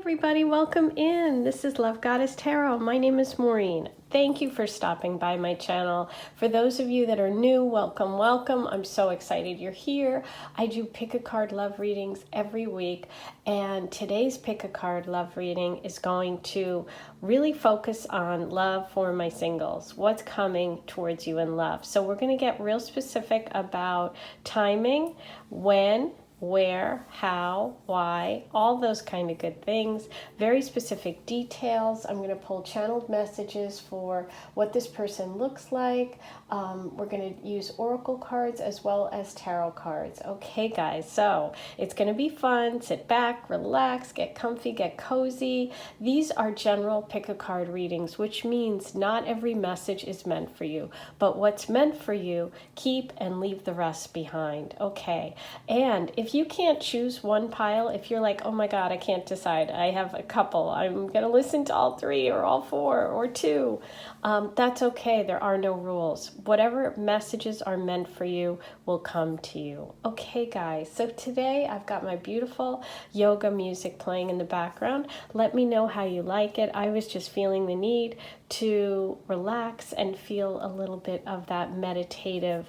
everybody, welcome in. This is Love Goddess Tarot. My name is Maureen. Thank you for stopping by my channel. For those of you that are new, welcome, welcome. I'm so excited you're here. I do pick a card love readings every week, and today's pick a card love reading is going to really focus on love for my singles. What's coming towards you in love? So we're going to get real specific about timing, when, where, how, why, all those kind of good things, very specific details. I'm going to pull channeled messages for what this person looks like. We're going to use oracle cards as well as tarot cards. Okay, guys, so it's going to be fun. Sit back, relax, get comfy, get cozy. These are general pick a card readings, which means not every message is meant for you, but what's meant for you, keep and leave the rest behind. Okay, and if you can't choose one pile, if you're like, oh my God, I can't decide, I have a couple, I'm going to listen to all three or all four or two, that's okay. There are no rules. Whatever messages are meant for you will come to you. Okay, guys, so today I've got my beautiful yoga music playing in the background. Let me know how you like it. I was just feeling the need to relax and feel a little bit of that meditative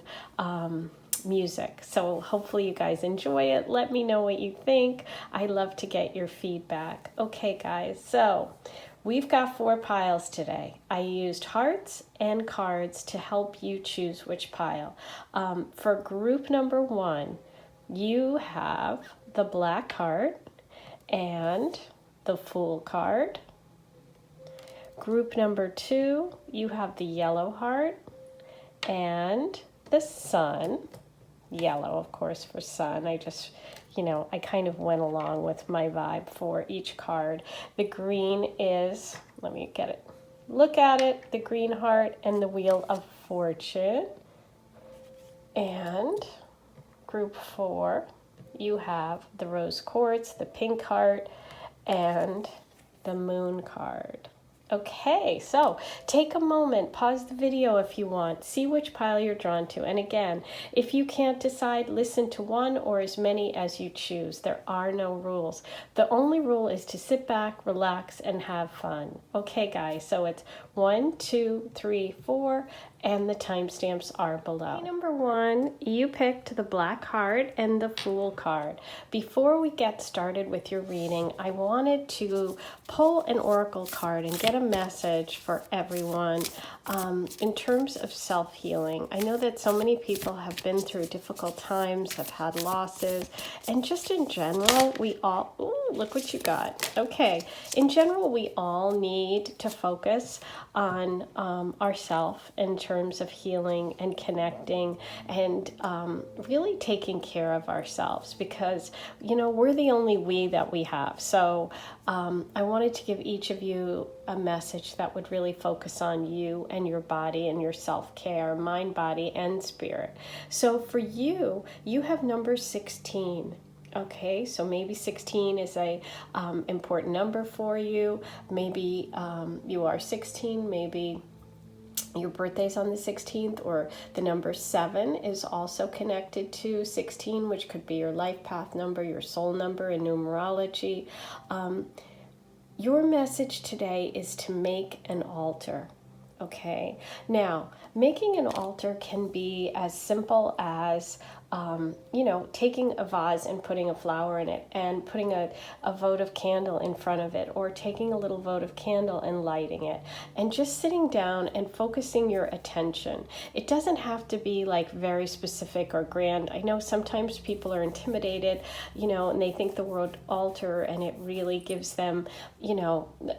music. So hopefully you guys enjoy it. Let me know what you think. I love to get your feedback. Okay, guys, so we've got 4 piles today. I used hearts and cards to help you choose which pile. For group number 1, you have the black heart and the Fool card. Group number 2, you have the yellow heart and the Sun. Yellow, of course, for Sun. I just, I kind of went along with my vibe for each card. The green is, let me get it, look at it, the green heart and the Wheel of Fortune. And group 4, you have the rose quartz, the pink heart, and the moon card. Okay, so take a moment, pause the video if you want, see which pile you're drawn to. And again, if you can't decide, listen to one or as many as you choose. There are no rules. The only rule is to sit back, relax, and have fun. Okay, guys, so it's 1, 2, 3, 4, and the timestamps are below. Number 1, you picked the black heart and the Fool card. Before we get started with your reading, I wanted to pull an oracle card and get a message for everyone in terms of self-healing. I know that so many people have been through difficult times, have had losses, and just in general, we all, ooh, look what you got. Okay, in general, we all need to focus on ourselves in terms of healing and connecting and really taking care of ourselves, because we're the only we that we have. So I wanted to give each of you a message that would really focus on you and your body and your self-care, mind, body, and spirit. So for you, you have number 16. Okay, so maybe 16 is a important number for you. Maybe you are 16, maybe your birthday's on the 16th, or the number 7 is also connected to 16, which could be your life path number, your soul number in numerology. Your message today is to make an altar. Okay, now making an altar can be as simple as taking a vase and putting a flower in it and putting a votive candle in front of it, or taking a little votive candle and lighting it and just sitting down and focusing your attention. It doesn't have to be like very specific or grand. I know sometimes people are intimidated, and they think the word altar and it really gives them,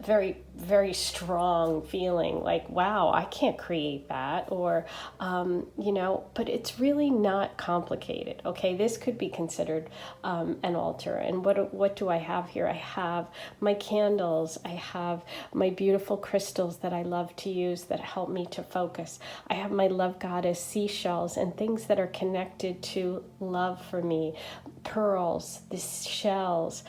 very, very strong feeling like, wow, I can't create that, or, but it's really not complicated. Okay, this could be considered an altar. And what do I have here? I have my candles. I have my beautiful crystals that I love to use that help me to focus. I have my love goddess seashells and things that are connected to love for me. Pearls, the shells.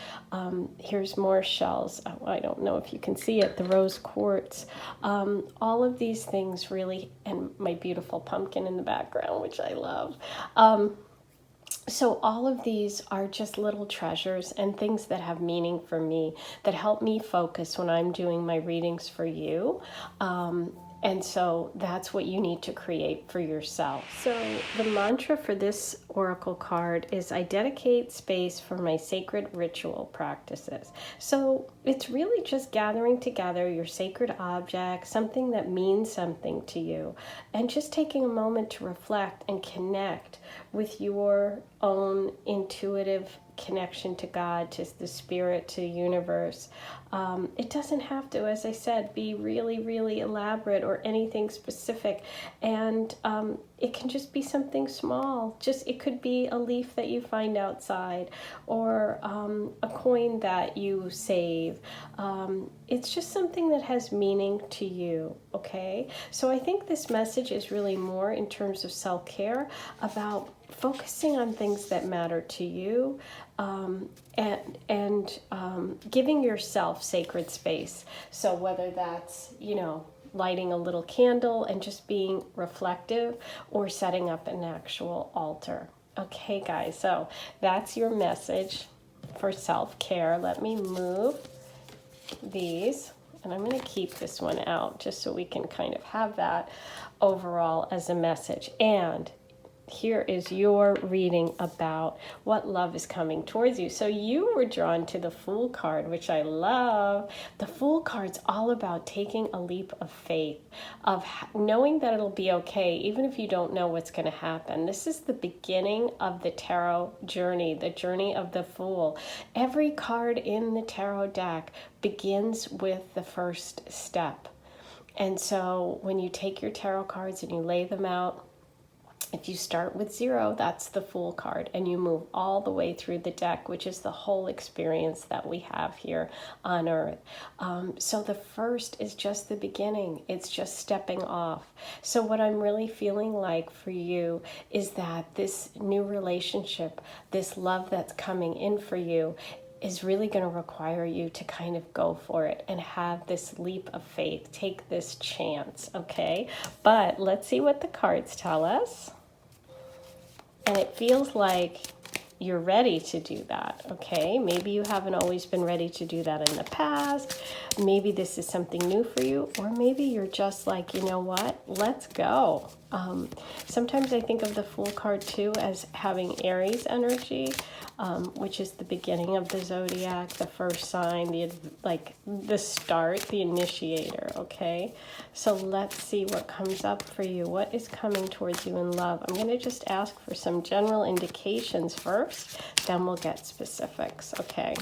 Here's more shells. Oh, I don't know if you can see it. The rose quartz. All of these things really, and my beautiful pumpkin in the background, which I love. So all of these are just little treasures and things that have meaning for me, that help me focus when I'm doing my readings for you. And so that's what you need to create for yourself. So the mantra for this oracle card is, I dedicate space for my sacred ritual practices. So it's really just gathering together your sacred object, something that means something to you, and just taking a moment to reflect and connect with your own intuitive connection to God, to the spirit, to the universe. It doesn't have to, as I said, be really, really elaborate or anything specific. And it can just be something small. Just, it could be a leaf that you find outside, or a coin that you save. It's just something that has meaning to you, okay? So I think this message is really more in terms of self-care, about focusing on things that matter to you, and giving yourself sacred space. So whether that's, lighting a little candle and just being reflective, or setting up an actual altar. Okay, guys, so that's your message for self-care. Let me move these, and I'm going to keep this one out just so we can kind of have that overall as a message. And here is your reading about what love is coming towards you. So you were drawn to the Fool card, which I love. The Fool card's all about taking a leap of faith, of knowing that it'll be okay, even if you don't know what's going to happen. This is the beginning of the tarot journey, the journey of the Fool. Every card in the tarot deck begins with the first step. And so when you take your tarot cards and you lay them out, if you start with 0, that's the Fool card, and you move all the way through the deck, which is the whole experience that we have here on Earth. So the first is just the beginning. It's just stepping off. So what I'm really feeling like for you is that this new relationship, this love that's coming in for you, is really going to require you to kind of go for it and have this leap of faith. Take this chance, okay? But let's see what the cards tell us. And it feels like you're ready to do that, okay? Maybe you haven't always been ready to do that in the past. Maybe this is something new for you, or maybe you're just like, you know what? Let's go. Sometimes I think of the Fool card too as having Aries energy, which is the beginning of the zodiac, the first sign, the start, the initiator, okay? So let's see what comes up for you. What is coming towards you in love? I'm going to just ask for some general indications first, then we'll get specifics, okay?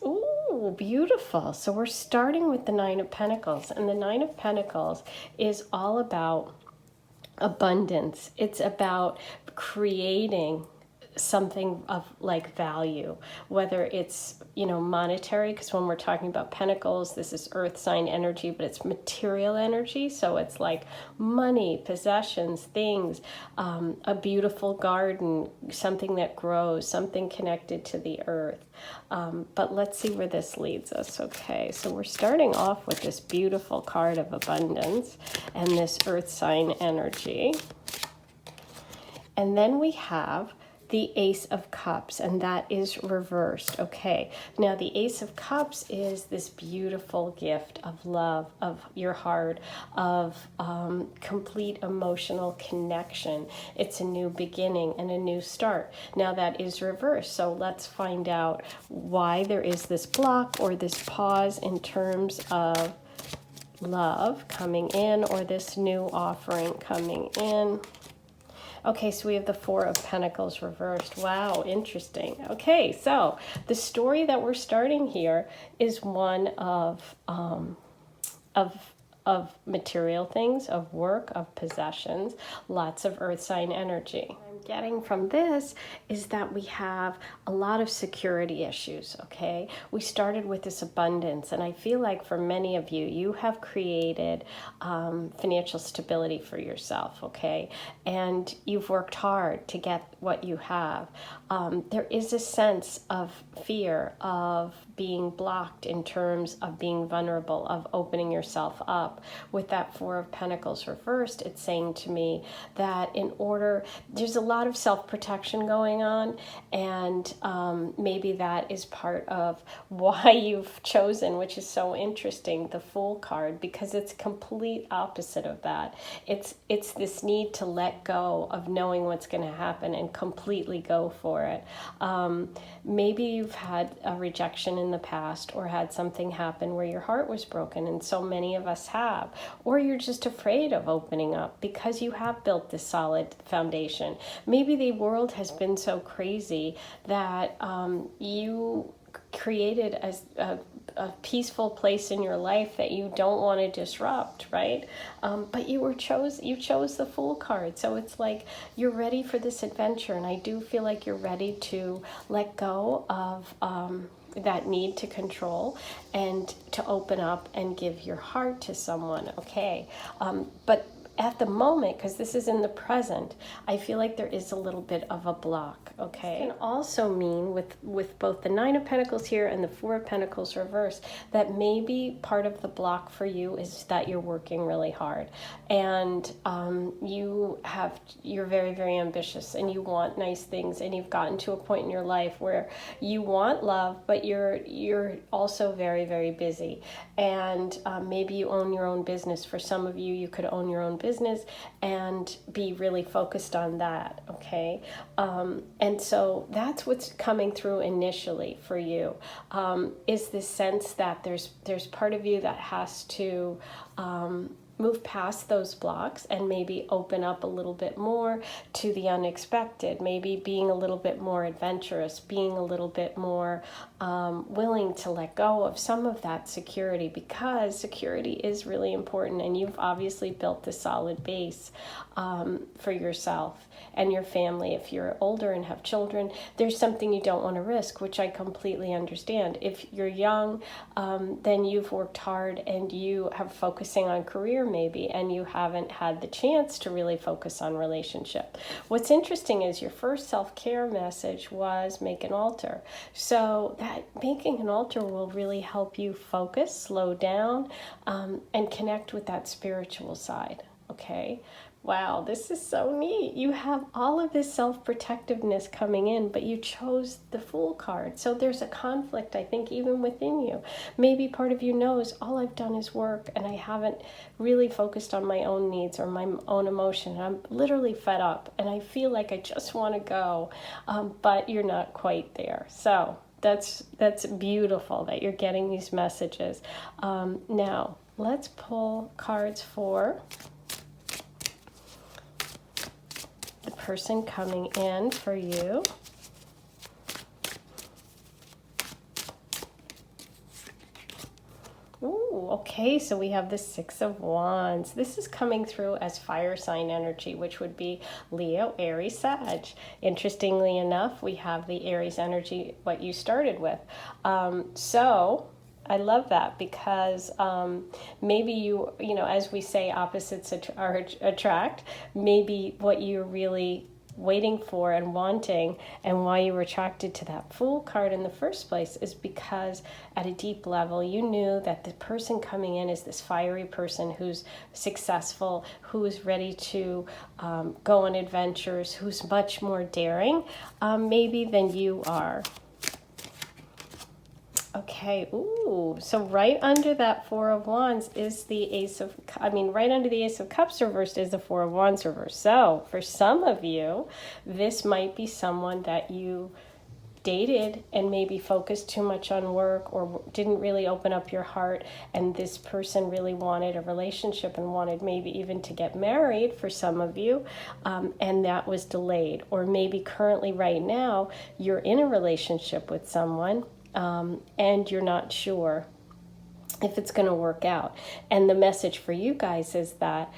Ooh, beautiful. So we're starting with the Nine of Pentacles, and the Nine of Pentacles is all about abundance. It's about creating something of like value, whether it's, monetary, because when we're talking about pentacles, this is earth sign energy, but it's material energy. So it's like money, possessions, things, a beautiful garden, something that grows, something connected to the earth. But let's see where this leads us. Okay, so we're starting off with this beautiful card of abundance and this earth sign energy. And then we have the Ace of Cups, and that is reversed. Okay, now the Ace of Cups is this beautiful gift of love, of your heart, of complete emotional connection. It's a new beginning and a new start. Now that is reversed, so let's find out why there is this block or this pause in terms of love coming in, or this new offering coming in. Okay, so we have the Four of Pentacles reversed. Wow, interesting. Okay, so the story that we're starting here is one of material things, of work, of possessions, lots of earth sign energy. I'm Getting from this is that we have a lot of security issues, okay? We started with this abundance, and I feel like for many of you, you have created financial stability for yourself, okay? And you've worked hard to get what you have. There is a sense of fear of being blocked in terms of being vulnerable, of opening yourself up. With that Four of Pentacles reversed, it's saying to me that there's a lot of self-protection going on, and maybe that is part of why you've chosen, which is so interesting, the Fool card, because it's complete opposite of that. It's this need to let go of knowing what's going to happen and completely go for it. Maybe you've had a rejection in the past, or had something happen where your heart was broken, and so many of us have, or you're just afraid of opening up because you have built this solid foundation. Maybe the world has been so crazy that you created a peaceful place in your life that you don't want to disrupt, right? But you chose the Fool card. So it's like you're ready for this adventure, and I do feel like you're ready to let go of that need to control and to open up and give your heart to someone, okay? But at the moment, because this is in the present, I feel like there is a little bit of a block, okay? It can also mean with both the Nine of Pentacles here and the Four of Pentacles reversed, that maybe part of the block for you is that you're working really hard, and you're very, very ambitious, and you want nice things, and you've gotten to a point in your life where you want love, but you're also very, very busy, and maybe you own your own business. For some of you, you could own your own business and be really focused on that, okay? And so that's what's coming through initially for you, is this sense that there's part of you that has to move past those blocks and maybe open up a little bit more to the unexpected, maybe being a little bit more adventurous, being a little bit more willing to let go of some of that security, because security is really important, and you've obviously built the solid base for yourself and your family. If you're older and have children, there's something you don't want to risk, which I completely understand. If you're young, then you've worked hard and you are focusing on career maybe, and you haven't had the chance to really focus on relationship. What's interesting is your first self-care message was make an altar. So that making an altar will really help you focus, slow down, and connect with that spiritual side, okay? Wow, this is so neat. You have all of this self-protectiveness coming in, but you chose the Fool card. So there's a conflict, I think, even within you. Maybe part of you knows all I've done is work, and I haven't really focused on my own needs or my own emotion. I'm literally fed up, and I feel like I just want to go, but you're not quite there. So that's beautiful that you're getting these messages. Now, let's pull cards for the person coming in for you. Ooh, okay, so we have the Six of Wands. This is coming through as fire sign energy, which would be Leo, Aries, Sag. Interestingly enough, we have the Aries energy, what you started with. So I love that, because maybe you know, as we say, opposites attract. Maybe what you're really waiting for and wanting, and why you were attracted to that Fool card in the first place, is because at a deep level you knew that the person coming in is this fiery person who's successful, who is ready to go on adventures, who's much more daring maybe than you are. Okay, ooh, so right under that Four of Wands is the right under the Ace of Cups reversed is the Four of Wands reversed. So for some of you, this might be someone that you dated and maybe focused too much on work, or didn't really open up your heart, and this person really wanted a relationship and wanted maybe even to get married for some of you, and that was delayed. Or maybe currently right now you're in a relationship with someone, and you're not sure if it's going to work out. And the message for you guys is that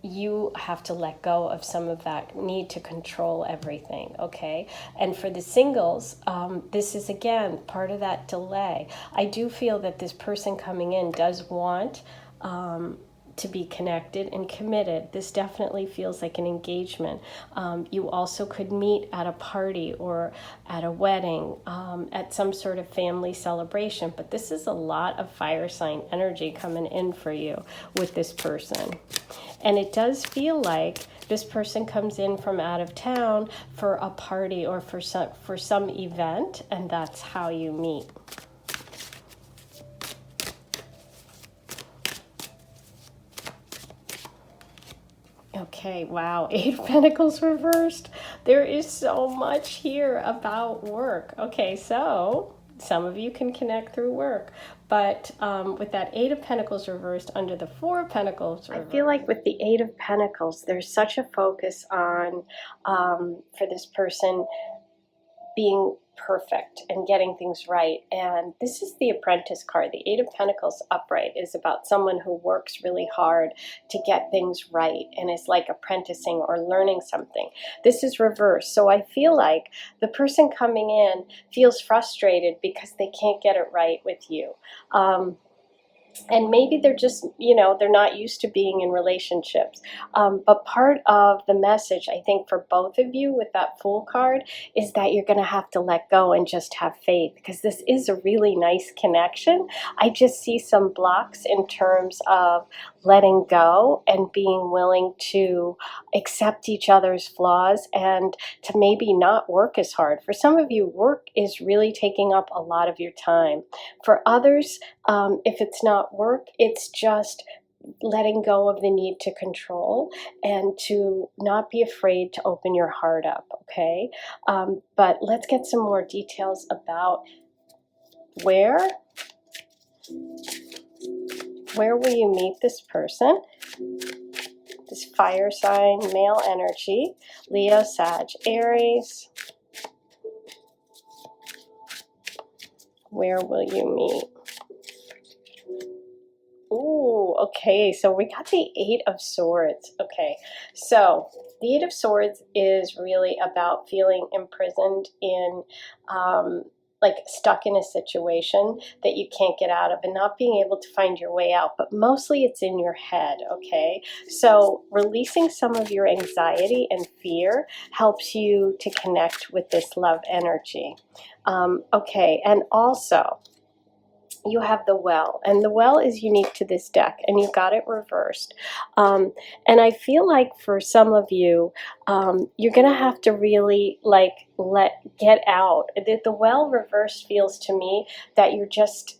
you have to let go of some of that need to control everything, okay? And for the singles, this is again part of that delay. I do feel that this person coming in does want to be connected and committed. This definitely feels like an engagement. You also could meet at a party or at a wedding, at some sort of family celebration, but this is a lot of fire sign energy coming in for you with this person. And it does feel like this person comes in from out of town for a party or for some event, and that's how you meet. Okay, wow, Eight of Pentacles reversed. There is so much here about work. Okay, so some of you can connect through work, but with that Eight of Pentacles reversed under the Four of Pentacles reversed, I feel like with the Eight of Pentacles, there's such a focus on, for this person, being perfect and getting things right. And this is the Apprentice card. The Eight of Pentacles upright is about someone who works really hard to get things right and is like apprenticing or learning something. This is reversed. So I feel like the person coming in feels frustrated because they can't get it right with you. And maybe they're just, they're not used to being in relationships. But part of the message, I think, for both of you with that Fool card is that you're going to have to let go and just have faith, because this is a really nice connection. I just see some blocks in terms of letting go and being willing to accept each other's flaws and to maybe not work as hard. For some of you, work is really taking up a lot of your time. For others, if it's not work, it's just letting go of the need to control and to not be afraid to open your heart up, okay? But let's get some more details about where will you meet this person? This fire sign, male energy, Leo, Sag, Aries. Where will you meet? Ooh, okay, so we got the Eight of Swords. Okay, so the Eight of Swords is really about feeling imprisoned in, like stuck in a situation that you can't get out of and not being able to find your way out, but mostly it's in your head, okay? So releasing some of your anxiety and fear helps you to connect with this love energy. Okay, and also, you have the Well, and the Well is unique to this deck, and you got it reversed. And I feel like for some of you, you're going to have to really get out. The Well reversed feels to me that you're just,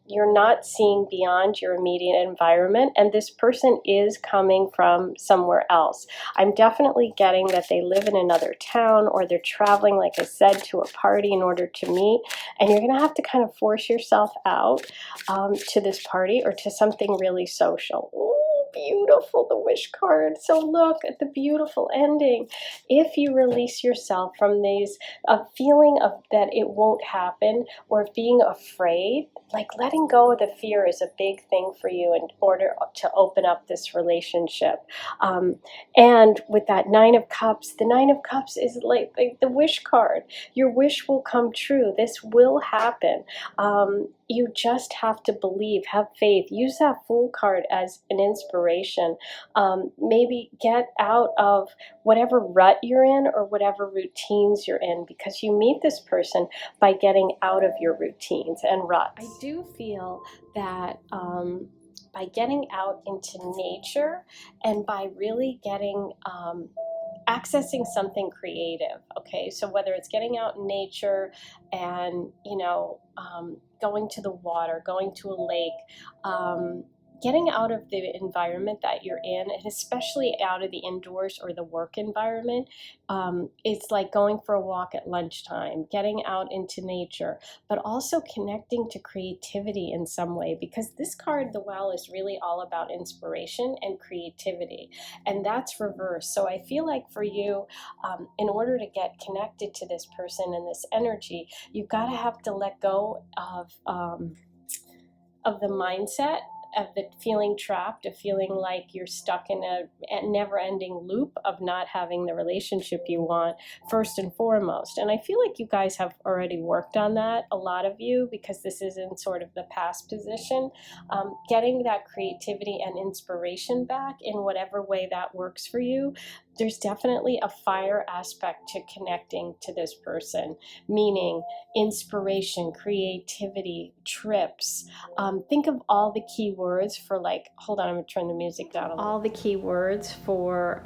you're not seeing beyond your immediate environment, and this person is coming from somewhere else. I'm definitely getting that they live in another town, or they're traveling, like I said, to a party in order to meet, and you're going to have to kind of force yourself out to this party or to something really social. Ooh, beautiful, the Wish card. So look at the beautiful ending. If you release yourself from these feeling of that it won't happen, or being afraid, like letting go of the fear is a big thing for you in order to open up this relationship. And with that Nine of Cups, the Nine of Cups is like the Wish card. Your wish will come true. This will happen. You just have to believe, have faith. Use that Fool card as an inspiration. Maybe get out of whatever rut you're in or whatever routines you're in, because you meet this person by getting out of your routines and ruts. I do feel that by getting out into nature and by really getting accessing something creative, okay? So whether it's getting out in nature and, going to the water, going to a lake, getting out of the environment that you're in, and especially out of the indoors or the work environment, it's like going for a walk at lunchtime, getting out into nature, but also connecting to creativity in some way, because this card, the Well, is really all about inspiration and creativity, and that's reversed. So I feel like for you, in order to get connected to this person and this energy, you've got to have to let go of the mindset of the feeling trapped, of feeling like you're stuck in a never-ending loop of not having the relationship you want, first and foremost. And I feel like you guys have already worked on that, a lot of you, because this is in sort of the past position. Getting that creativity and inspiration back in whatever way that works for you. There's definitely a fire aspect to connecting to this person, meaning inspiration, creativity, trips. Think of all the key words for, like, hold on, I'm gonna turn the music down a little. All the key words for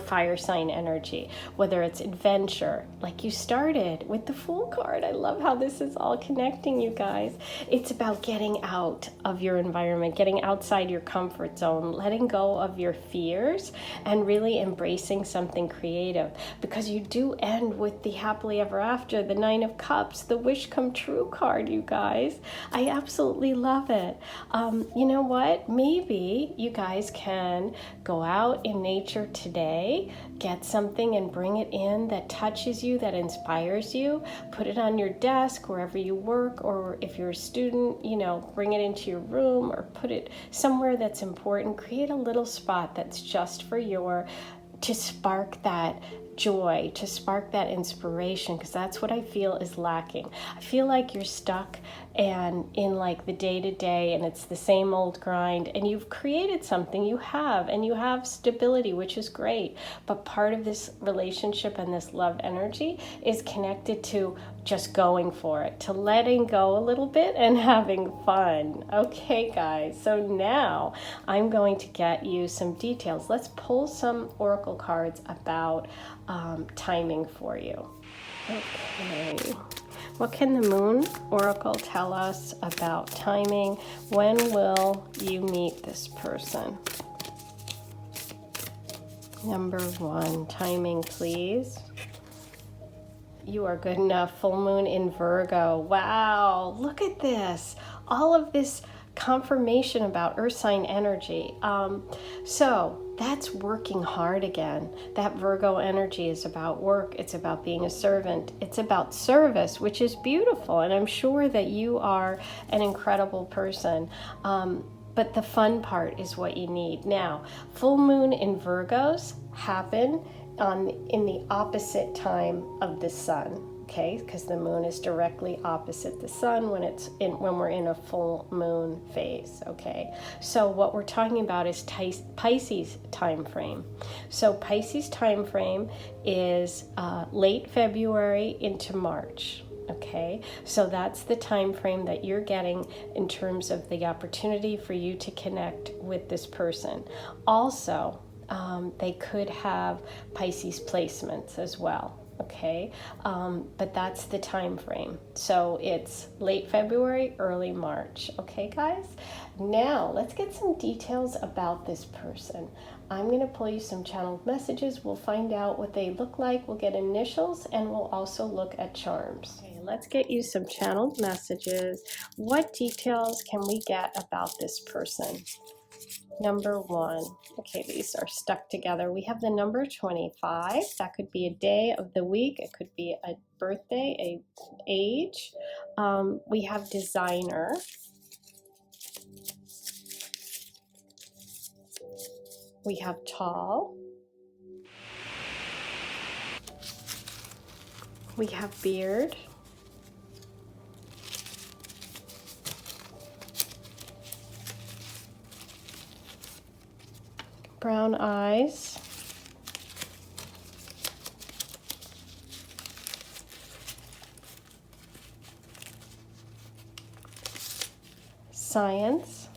fire sign energy, whether it's adventure, like you started with the Fool card. I love how this is all connecting, you guys. It's about getting out of your environment, getting outside your comfort zone, letting go of your fears, and really embracing something creative, because you do end with the happily ever after, the 9 of Cups, the wish come true card, you guys. I absolutely love it. You know what? Maybe you guys can go out in nature today, get something and bring it in that touches you, that inspires you. Put it on your desk wherever you work, or if you're a student, you know, bring it into your room or put it somewhere that's important. Create a little spot that's just for to spark that joy, to spark that inspiration, because that's what I feel is lacking. I feel like you're stuck and in like the day-to-day, and it's the same old grind, and you've created something, you have stability, which is great, but part of this relationship and this love energy is connected to just going for it, to letting go a little bit and having fun. Okay, guys, so now I'm going to get you some details. Let's pull some oracle cards about timing for you. Okay. What can the Moon Oracle tell us about timing? When will you meet this person? Number 1, timing, please. You are good enough. Full moon in Virgo. Wow, look at this. All of this confirmation about earth sign energy. So that's working hard again. That Virgo energy is about work. It's about being a servant. It's about service, which is beautiful. And I'm sure that you are an incredible person. But the fun part is what you need. Now, full moon in Virgos happen in the opposite time of the sun. Okay, because the moon is directly opposite the sun when we're in a full moon phase. Okay, so what we're talking about is Pisces time frame. So Pisces time frame is late February into March. Okay, so that's the time frame that you're getting in terms of the opportunity for you to connect with this person. Also, they could have Pisces placements as well. Okay, but that's the time frame. So it's late February, early March. Okay, guys? Now let's get some details about this person. I'm going to pull you some channeled messages. We'll find out what they look like. We'll get initials, and we'll also look at charms. Okay, let's get you some channeled messages. What details can we get about this person? Number 1. Okay, these are stuck together. We have the number 25. That could be a day of the week. It could be a birthday, a age. We have designer. We have tall. We have beard. Brown eyes. Science.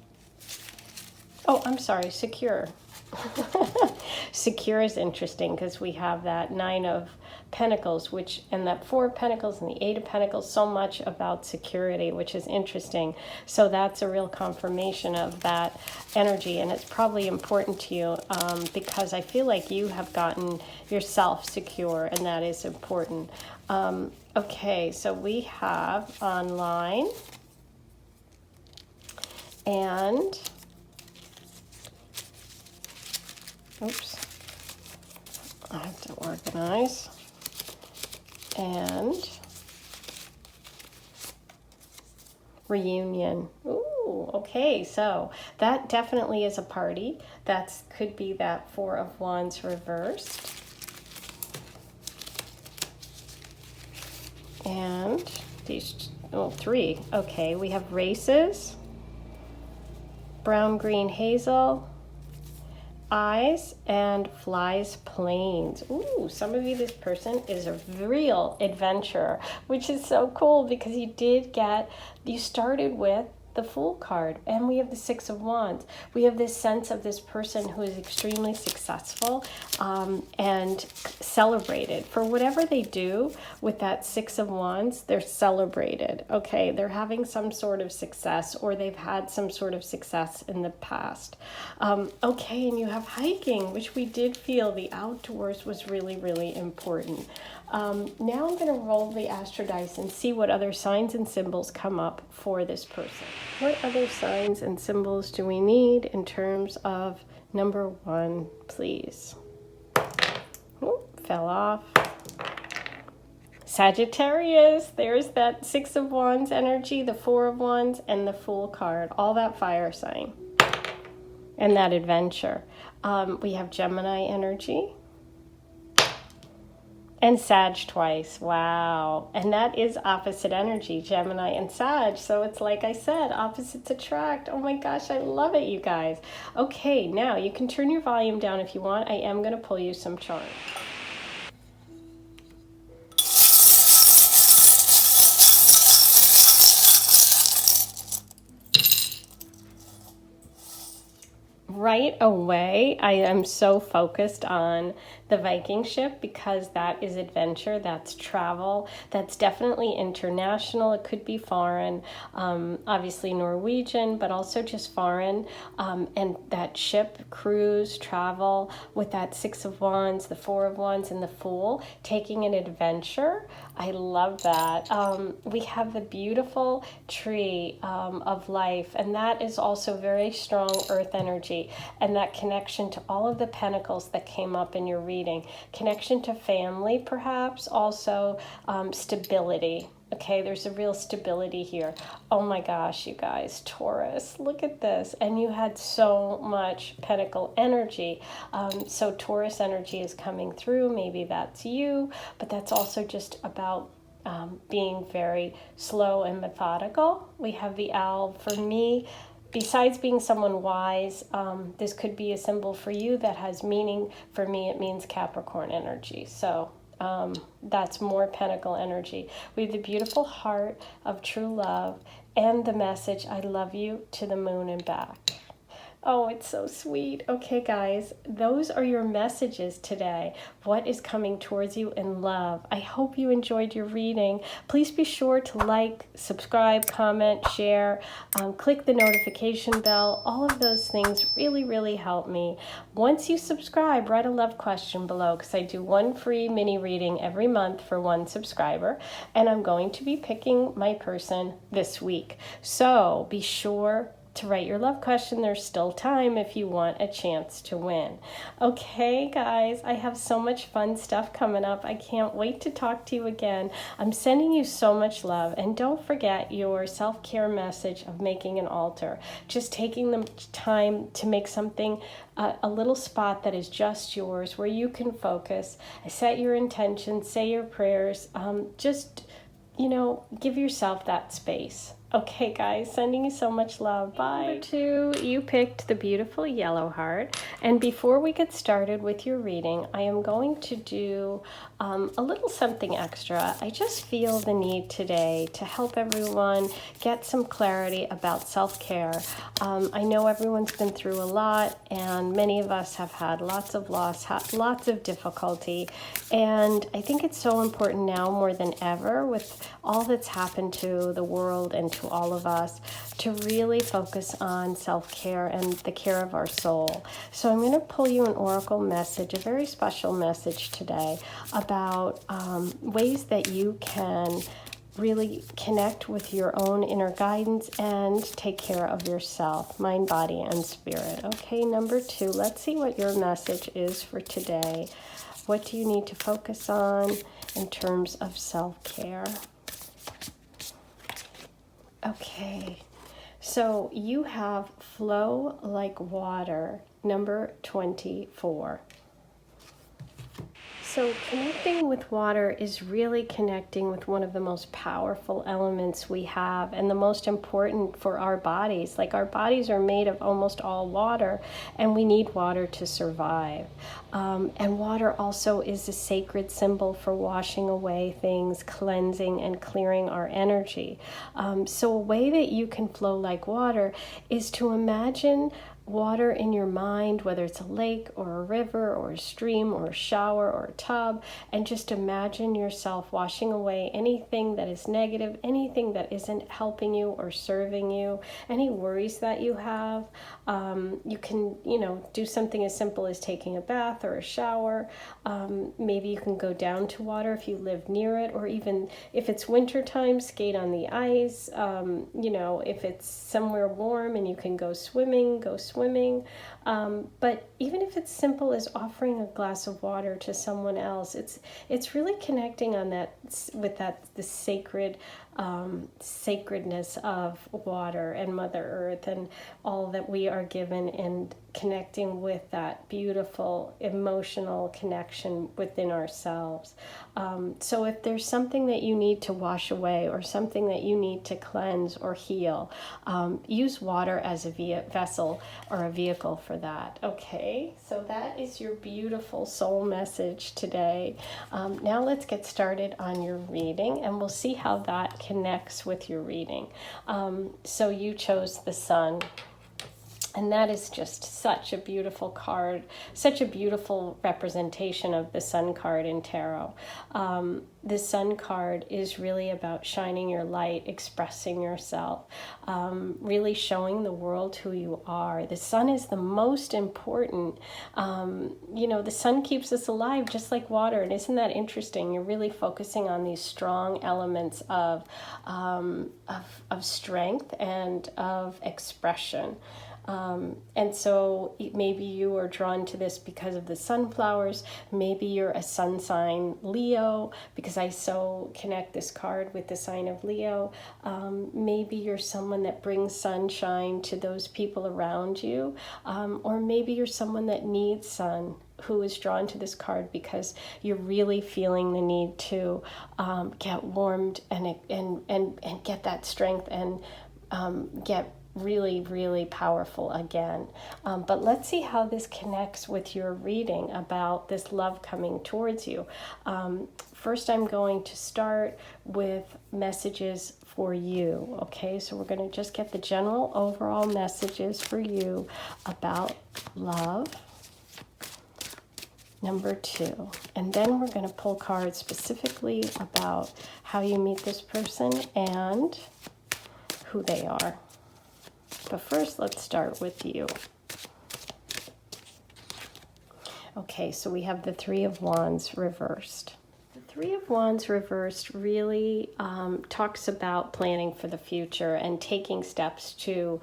Oh, I'm sorry, secure. Secure is interesting because we have that 9 of Pentacles, and that 4 of Pentacles and the 8 of Pentacles, so much about security, which is interesting. So that's a real confirmation of that energy, and it's probably important to you because I feel like you have gotten yourself secure, and that is important. Okay, so we have online, and oops, I have to organize. And reunion. Ooh, Ooh, okay, so that definitely is a party. That could be that Four of Wands reversed. And these, oh, three. Okay, we have races, brown, green, hazel, eyes, and flies planes. Ooh, some of you, this person is a real adventurer, which is so cool because you started with the Fool card, and we have the Six of Wands. We have this sense of this person who is extremely successful and celebrated for whatever they do. With that Six of Wands, they're celebrated. Okay, they're having some sort of success, or they've had some sort of success in the past. Okay, and you have hiking, which we did feel the outdoors was really, really important. Now I'm going to roll the Astro Dice and see what other signs and symbols come up for this person. What other signs and symbols do we need in terms of number one, please? Ooh, fell off. Sagittarius, there's that Six of Wands energy, the Four of Wands, and the Fool card. All that fire sign and that adventure. We have Gemini energy. And Sag twice. Wow. And that is opposite energy, Gemini and Sag. So it's like I said, opposites attract. Oh my gosh, I love it, you guys. Okay, now you can turn your volume down if you want. I am going to pull you some charms. Right away, I am so focused on the Viking ship because that is adventure, that's travel, that's definitely international. It could be foreign, obviously Norwegian, but also just foreign. And that ship, cruise, travel with that Six of Wands, the Four of Wands, and the Fool, taking an adventure. I love that. We have the beautiful tree of life, and that is also very strong earth energy, and that connection to all of the pentacles that came up in your reading. Connection to family, perhaps, also stability. Okay, there's a real stability here. Oh my gosh, you guys, Taurus, look at this. And you had so much pentacle energy. So Taurus energy is coming through. Maybe that's you, but that's also just about being very slow and methodical. We have the owl. For me, besides being someone wise, this could be a symbol for you that has meaning. For me, it means Capricorn energy. So that's more pentacle energy. We have the beautiful heart of true love and the message, I love you, to the moon and back. Oh, it's so sweet. Okay, guys, those are your messages today. What is coming towards you in love? I hope you enjoyed your reading. Please be sure to like, subscribe, comment, share, click the notification bell. All of those things really, really help me. Once you subscribe, write a love question below because I do one free mini reading every month for one subscriber, and I'm going to be picking my person this week. So be sure to write your love question. There's still time if you want a chance to win. Okay, guys, I have so much fun stuff coming up. I can't wait to talk to you again. I'm sending you so much love, and don't forget your self-care message of making an altar. Just taking the time to make something, a little spot that is just yours where you can focus, set your intentions, say your prayers, just, give yourself that space. Okay, guys, sending you so much love. Bye. Number 2, you picked the beautiful yellow heart. And before we get started with your reading, I am going to do a little something extra. I just feel the need today to help everyone get some clarity about self-care. I know everyone's been through a lot, and many of us have had lots of loss, lots of difficulty. And I think it's so important now more than ever, with all that's happened to the world and to all of us, to really focus on self-care and the care of our soul. So I'm going to pull you an oracle message, a very special message today about ways that you can really connect with your own inner guidance and take care of yourself, mind, body, and spirit. Okay, number 2, let's see what your message is for today. What do you need to focus on in terms of self-care? Okay, So you have flow like water, number 24. So connecting with water is really connecting with one of the most powerful elements we have and the most important for our bodies. Like, our bodies are made of almost all water, and we need water to survive. And water also is a sacred symbol for washing away things, cleansing and clearing our energy. So a way that you can flow like water is to imagine water in your mind, whether it's a lake or a river or a stream or a shower or a tub, and just imagine yourself washing away anything that is negative, anything that isn't helping you or serving you, any worries that you have. You can, do something as simple as taking a bath or a shower. Maybe you can go down to water if you live near it, or even if it's wintertime, skate on the ice. If it's somewhere warm and you can go swimming, go swimming. But even if it's simple as offering a glass of water to someone else, it's really connecting on that with the sacredness of water and Mother Earth and all that we are given, and connecting with that beautiful emotional connection within ourselves. So if there's something that you need to wash away or something that you need to cleanse or heal, use water as a vessel or a vehicle for that. Okay, so that is your beautiful soul message today. Now let's get started on your reading, and we'll see how that connects with your reading. So you chose the Sun. And that is just such a beautiful card, such a beautiful representation of the Sun card in tarot. The Sun card is really about shining your light, expressing yourself, really showing the world who you are. The Sun is the most important. The Sun keeps us alive just like water. And isn't that interesting? You're really focusing on these strong elements of strength and of expression. And so maybe you are drawn to this because of the sunflowers. Maybe you're a sun sign Leo, because I so connect this card with the sign of Leo. Maybe you're someone that brings sunshine to those people around you. Or maybe you're someone that needs sun, who is drawn to this card because you're really feeling the need to get warmed and get that strength and get really, really powerful again. But let's see how this connects with your reading about this love coming towards you. First, I'm going to start with messages for you. Okay, so we're going to just get the general overall messages for you about love. Number 2. And then we're going to pull cards specifically about how you meet this person and who they are. But first, let's start with you. Okay, so we have the Three of Wands reversed. The Three of Wands reversed really talks about planning for the future and taking steps to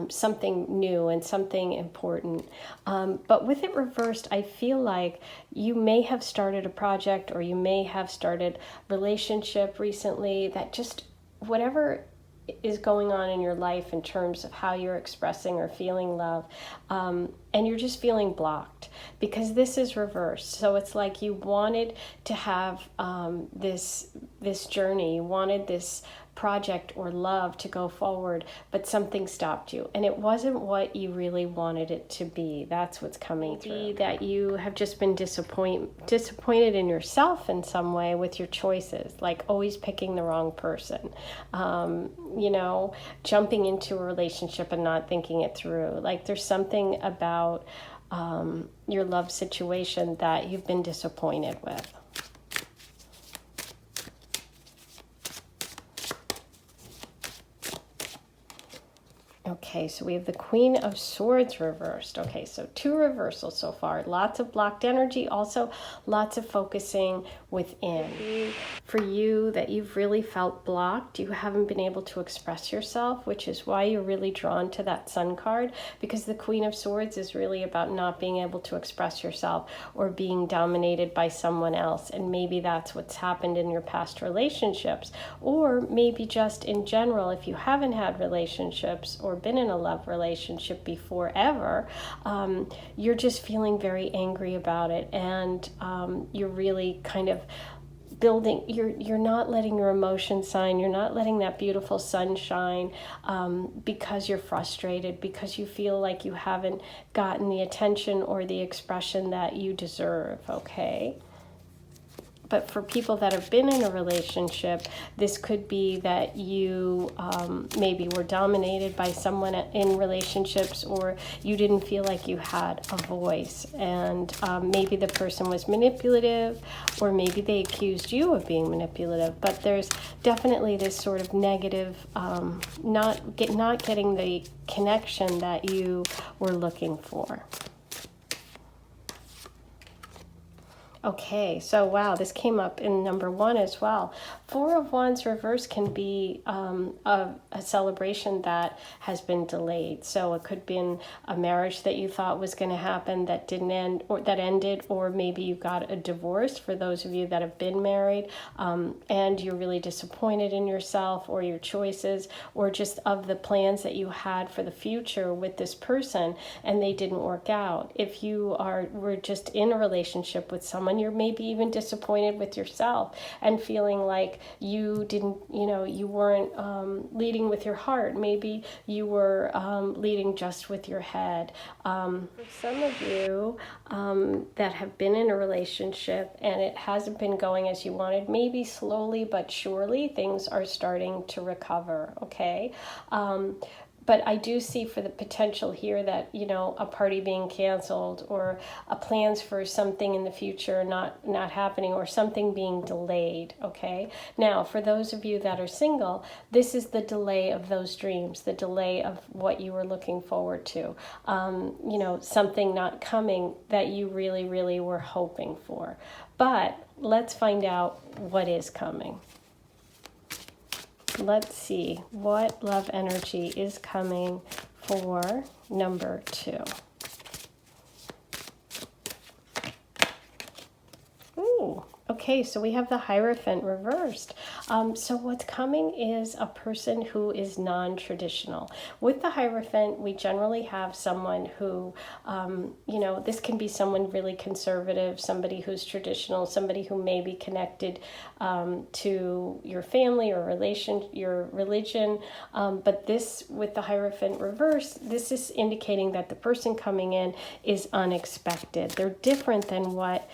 something new and something important. But with it reversed, I feel like you may have started a project, or you may have started a relationship recently that just, whatever is going on in your life in terms of how you're expressing or feeling love, and you're just feeling blocked because this is reversed. So it's like you wanted to have this journey, you wanted this project or love to go forward, but something stopped you, and it wasn't what you really wanted it to be. That's what's coming through. That you have just been disappointed in yourself in some way with your choices, like always picking the wrong person, jumping into a relationship and not thinking it through. Like, there's something about your love situation that you've been disappointed with. Okay, so we have the Queen of Swords reversed. Okay, so 2 reversals so far. Lots of blocked energy, also lots of focusing within. for you that you've really felt blocked. You haven't been able to express yourself, which is why you're really drawn to that Sun card, because the Queen of Swords is really about not being able to express yourself or being dominated by someone else. And maybe that's what's happened in your past relationships, or maybe just in general, if you haven't had relationships or been in a love relationship before ever, you're just feeling very angry about it, and you're really kind of building, you're not letting your emotions shine, you're not letting that beautiful sun shine, because you're frustrated, because you feel like you haven't gotten the attention or the expression that you deserve, okay? But for people that have been in a relationship, this could be that you maybe were dominated by someone in relationships, or you didn't feel like you had a voice. And maybe the person was manipulative, or maybe they accused you of being manipulative. But there's definitely this sort of negative, not getting the connection that you were looking for. Okay, so wow, this came up in number 1 as well. 4 of Wands reverse can be a celebration that has been delayed. So it could be in a marriage that you thought was going to happen that didn't end, or that ended, or maybe you got a divorce for those of you that have been married, and you're really disappointed in yourself or your choices, or just of the plans that you had for the future with this person and they didn't work out. If you were just in a relationship with someone, you're maybe even disappointed with yourself and feeling like you didn't, you weren't leading with your heart. Maybe you were leading just with your head. For some of you that have been in a relationship and it hasn't been going as you wanted, maybe slowly but surely things are starting to recover, okay? But I do see for the potential here that, a party being canceled, or plans for something in the future not happening, or something being delayed, okay? Now, for those of you that are single, this is the delay of those dreams, the delay of what you were looking forward to, something not coming that you really, really were hoping for. But let's find out what is coming. Let's see what love energy is coming for number 2. Ooh, okay, so we have the Hierophant reversed. So what's coming is a person who is non-traditional. With the Hierophant, we generally have someone who, this can be someone really conservative, somebody who's traditional, somebody who may be connected to your family or your religion. But this, with the Hierophant reverse, this is indicating that the person coming in is unexpected. They're different than what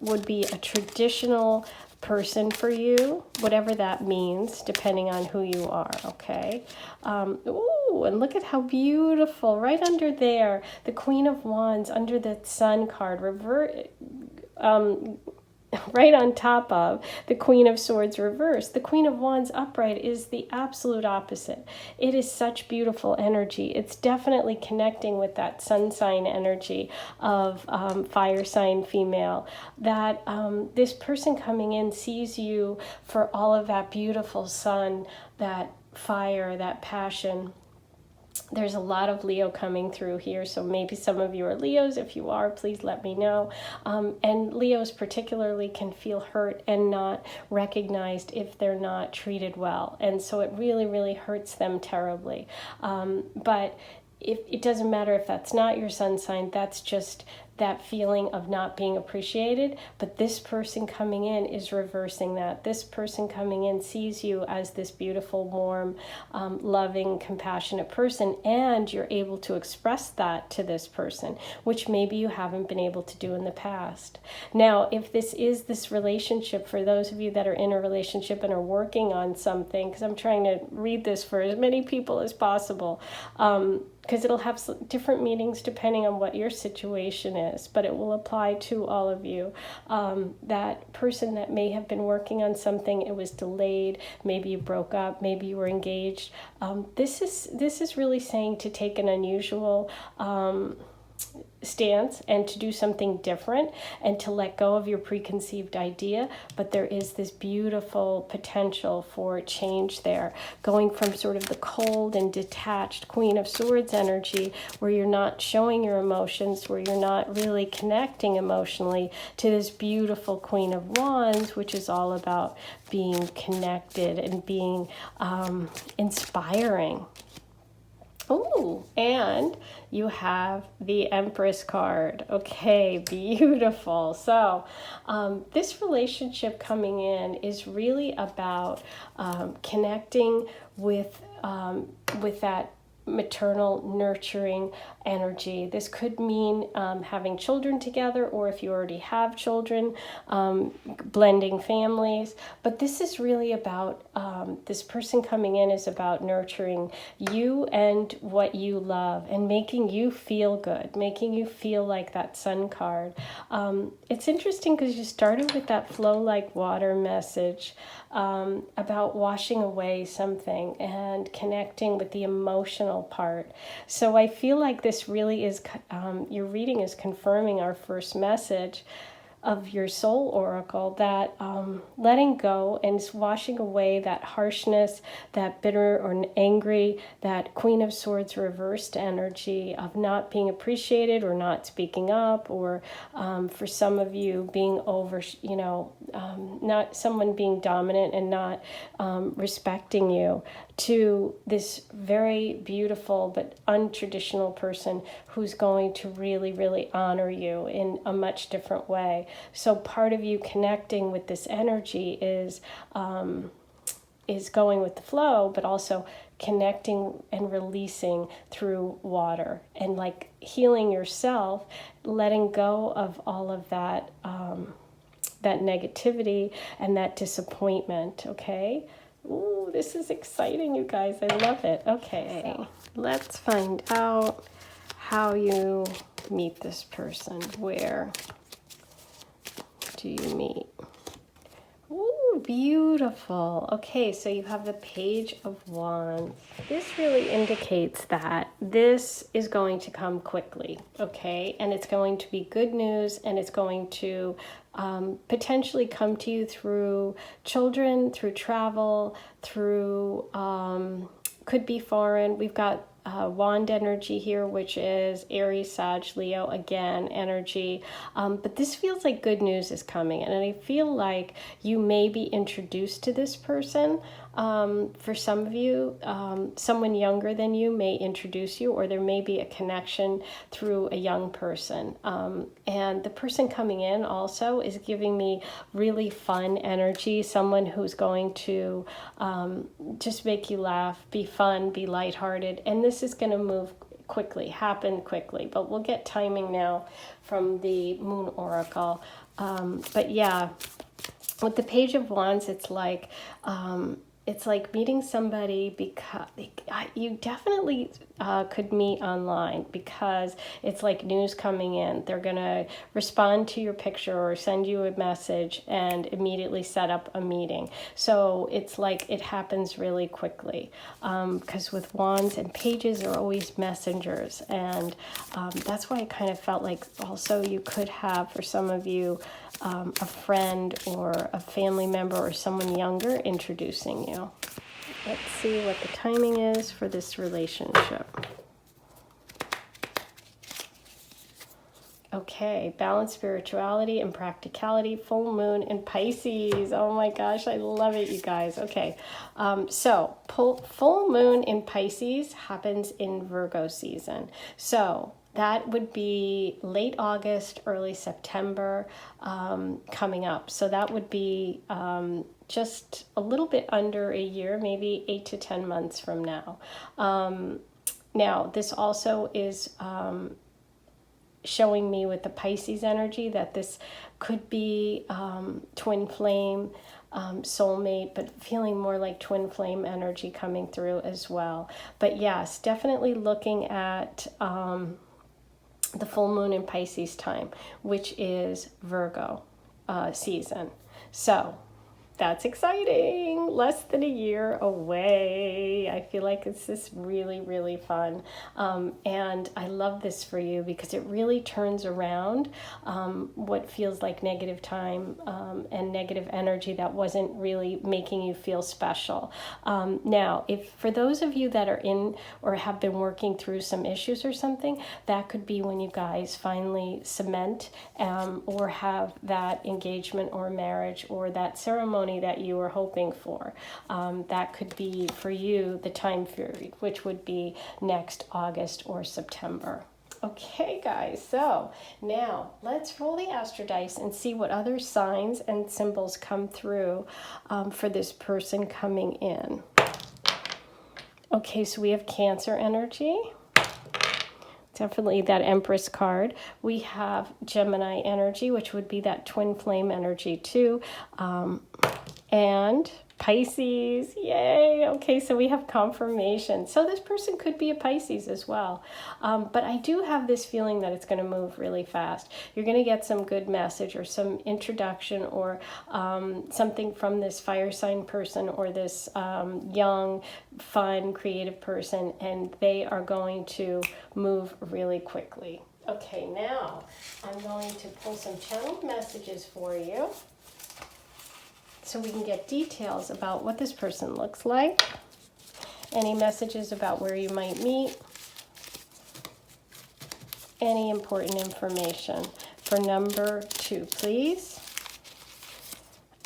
would be a traditional person for you, whatever that means, depending on who you are, okay? Ooh, and look at how beautiful, right under there, the Queen of Wands under the Sun card, right on top of the Queen of Swords reversed. The Queen of Wands upright is the absolute opposite. It is such beautiful energy. It's definitely connecting with that sun sign energy of fire sign female, that this person coming in sees you for all of that beautiful sun, that fire, that passion. There's a lot of Leo coming through here, so maybe some of you are Leos. If you are, please let me know. And Leos particularly can feel hurt and not recognized if they're not treated well. And so it really, really hurts them terribly. But it doesn't matter if that's not your sun sign, that's just that feeling of not being appreciated. But this person coming in is reversing that. This person coming in sees you as this beautiful, warm, loving, compassionate person, and you're able to express that to this person, which maybe you haven't been able to do in the past. Now, if this is this relationship, for those of you that are in a relationship and are working on something, because I'm trying to read this for as many people as possible, because it'll have different meanings depending on what your situation is, but it will apply to all of you. That person that may have been working on something, it was delayed, maybe you broke up, maybe you were engaged. This is really saying to take an unusual stance and to do something different and to let go of your preconceived idea. But there is this beautiful potential for change there, going from sort of the cold and detached Queen of Swords energy, where you're not showing your emotions, where you're not really connecting emotionally, to this beautiful Queen of Wands, which is all about being connected and being inspiring. Oh, and you have the Empress card. Okay, beautiful. So this relationship coming in is really about connecting with that maternal nurturing energy. This could mean having children together, or if you already have children, blending families. But this is really about, this person coming in is about nurturing you and what you love and making you feel good, making you feel like that Sun card. It's interesting because you started with that flow like water message about washing away something and connecting with the emotional part. So I feel like this really is, your reading is confirming our first message of your soul oracle, that letting go and washing away that harshness, that bitter or angry, that Queen of Swords reversed energy of not being appreciated or not speaking up, or for some of you being over, not someone being dominant and not respecting you, to this very beautiful but untraditional person who's going to really, really honor you in a much different way. So part of you connecting with this energy is going with the flow, but also connecting and releasing through water and like healing yourself, letting go of all of that that negativity and that disappointment. Okay. Ooh, this is exciting, you guys. I love it. Okay, let's find out how you meet this person. Where do you meet? Ooh, beautiful. Okay, so you have the Page of Wands. This really indicates that this is going to come quickly, okay? And it's going to be good news, and it's going to potentially come to you through children, through travel, through, could be foreign. We've got wand energy here, which is Aries, Sag, Leo, again, energy. But this feels like good news is coming. And I feel like you may be introduced to this person. For some of you, someone younger than you may introduce you, or there may be a connection through a young person. And the person coming in also is giving me really fun energy, someone who's going to just make you laugh, be fun, be lighthearted. And this is going to move quickly, happen quickly. But we'll get timing now from the Moon Oracle. But yeah, with the Page of Wands, it's like meeting somebody, because you definitely could meet online, because it's like news coming in. They're going to respond to your picture or send you a message and immediately set up a meeting. So it's like it happens really quickly, because with wands and pages are always messengers. And that's why I kind of felt like also you could have, for some of you, a friend or a family member or someone younger introducing you. Let's see what the timing is for this relationship. Okay, balance, spirituality, and practicality, full moon in Pisces. Oh my gosh, I love it, you guys. Okay, so full moon in Pisces happens in Virgo season. So that would be late August, early September coming up. So that would be just a little bit under a year, maybe 8 to 10 months from now. Now, this also is showing me with the Pisces energy that this could be twin flame, soulmate, but feeling more like twin flame energy coming through as well. But yes, definitely looking at the full moon in Pisces time, which is Virgo season. So That's exciting. Less than a year away. I feel like it's just really, really fun. And I love this for you because it really turns around what feels like negative time and negative energy that wasn't really making you feel special. Now, if for those of you that are in or have been working through some issues or something, that could be when you guys finally cement or have that engagement or marriage or that ceremony that you were hoping for. That could be for you the time period, which would be next August or September. Okay, guys, so now let's roll the astro dice and see what other signs and symbols come through for this person coming in. Okay, so we have Cancer energy. Definitely that Empress card. We have Gemini energy, which would be that twin flame energy too. And Pisces, yay. Okay, so we have confirmation. So this person could be a Pisces as well. But I do have this feeling that it's going to move really fast. You're going to get some good message or some introduction or something from this fire sign person or this young, fun, creative person, and they are going to move really quickly. Okay, now I'm going to pull some channeled messages for you, so we can get details about what this person looks like, any messages about where you might meet, any important information. For number 2, please.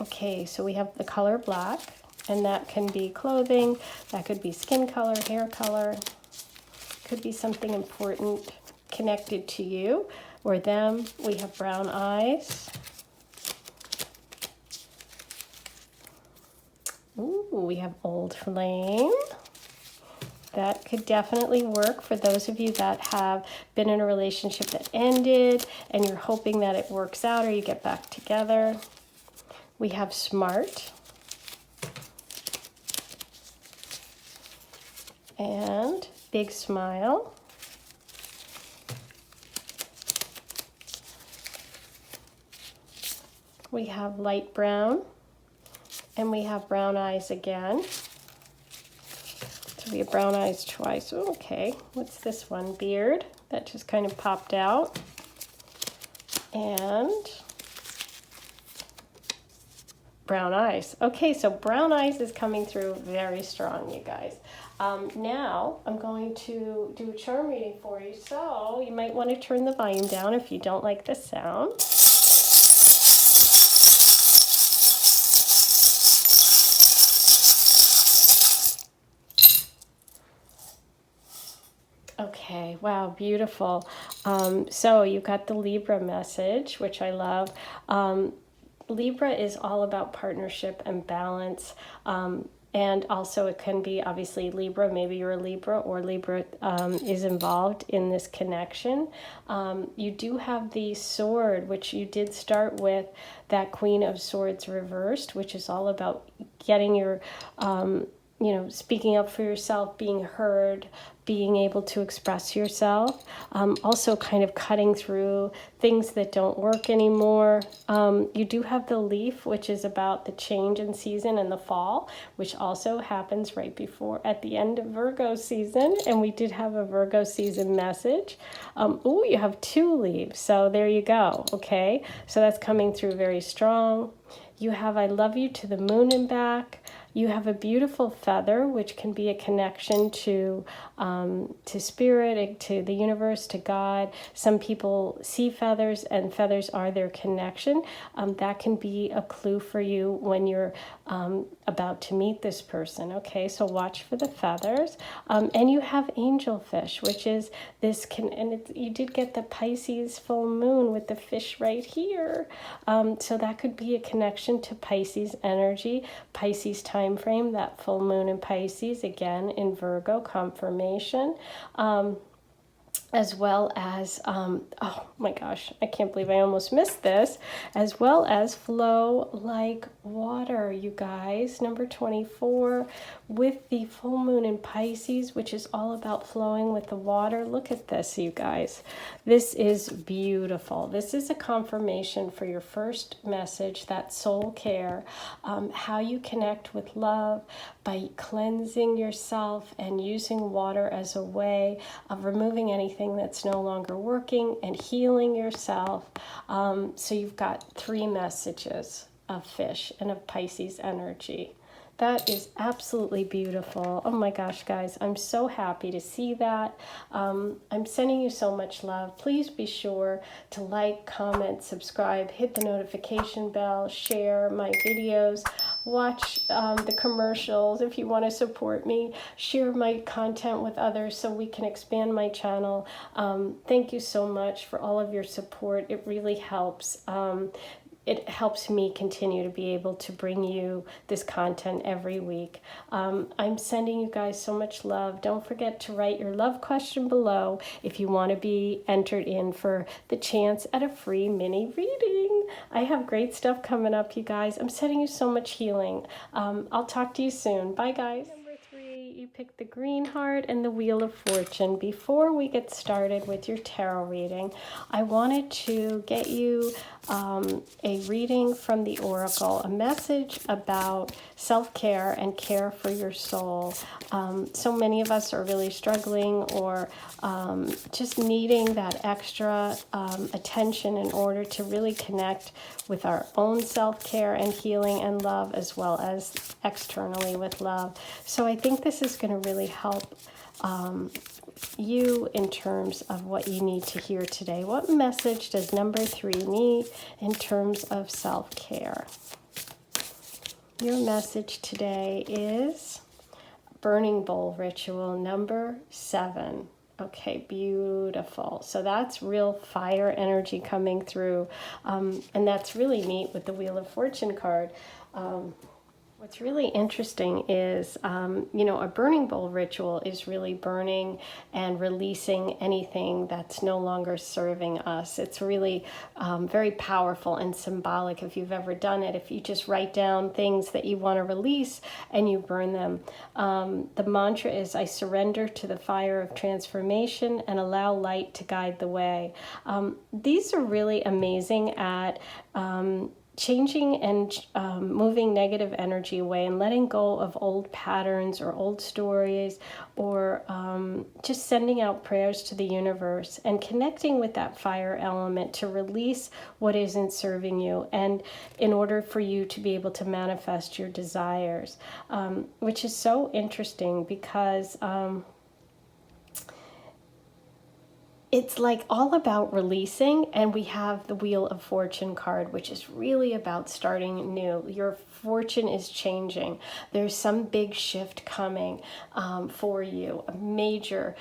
Okay, so we have the color black, and that can be clothing, that could be skin color, hair color, could be something important connected to you or them. We have brown eyes. Ooh, we have old flame. That could definitely work for those of you that have been in a relationship that ended and you're hoping that it works out or you get back together. We have smart. And big smile. We have light brown. And we have brown eyes again. So we have brown eyes twice. Oh, okay, what's this one? Beard. That just kind of popped out. And brown eyes. Okay, so brown eyes is coming through very strong, you guys. Now I'm going to do a charm reading for you. So you might want to turn the volume down if you don't like the sound. Okay, wow, beautiful. So you got the Libra message, which I love. Libra is all about partnership and balance. And also it can be obviously Libra, maybe you're a Libra or Libra is involved in this connection. You do have the sword, which you did start with, that Queen of Swords reversed, which is all about getting your, speaking up for yourself, being heard, being able to express yourself, also kind of cutting through things that don't work anymore. You do have the leaf, which is about the change in season and the fall, which also happens right before, at the end of Virgo season, and we did have a Virgo season message. Oh, you have 2 leaves, so there you go, okay? So that's coming through very strong. You have I love you to the moon and back. You have a beautiful feather, which can be a connection to spirit, to the universe, to God. Some people see feathers, and feathers are their connection. That can be a clue for you when you're about to meet this person. Okay, so watch for the feathers. And you have angelfish, which is this you did get the Pisces full moon with the fish right here. So that could be a connection to Pisces energy, Pisces time frame, that full moon in Pisces, again in Virgo, confirmation. as well as, oh my gosh, I can't believe I almost missed this, as well as flow like water, you guys. Number 24, with the full moon in Pisces, which is all about flowing with the water. Look at this, you guys. This is beautiful. This is a confirmation for your first message, that soul care, how you connect with love by cleansing yourself and using water as a way of removing anything that's no longer working and healing yourself. So you've got 3 messages of fish and of Pisces energy. That is absolutely beautiful. Oh my gosh, guys, I'm so happy to see that. I'm sending you so much love. Please be sure to like, comment, subscribe, hit the notification bell, share my videos, watch the commercials if you want to support me, share my content with others so we can expand my channel. Thank you so much for all of your support. It really helps. It helps me continue to be able to bring you this content every week. I'm sending you guys so much love. Don't forget to write your love question below if you want to be entered in for the chance at a free mini reading. I have great stuff coming up, you guys. I'm sending you so much healing. I'll talk to you soon. Bye, guys. Number 3, you picked the green heart and the wheel of fortune. Before we get started with your tarot reading, I wanted to get you a reading from the oracle, a message about self-care and care for your soul. So many of us are really struggling or just needing that extra attention in order to really connect with our own self-care and healing and love, as well as externally with love. So I think this is going to really help you in terms of what you need to hear today. What message does number 3 need in terms of self-care? Your message today is burning bowl ritual number 7. Okay, beautiful. So that's real fire energy coming through. And that's really neat with the Wheel of Fortune card. What's really interesting is, a burning bowl ritual is really burning and releasing anything that's no longer serving us. It's really very powerful and symbolic if you've ever done it. If you just write down things that you want to release and you burn them. The mantra is, I surrender to the fire of transformation and allow light to guide the way. These are really amazing at changing and moving negative energy away and letting go of old patterns or old stories, or just sending out prayers to the universe and connecting with that fire element to release what isn't serving you, and in order for you to be able to manifest your desires, which is so interesting because it's like all about releasing, and we have the Wheel of Fortune card, which is really about starting new. Your fortune is changing. There's some big shift coming for you, a major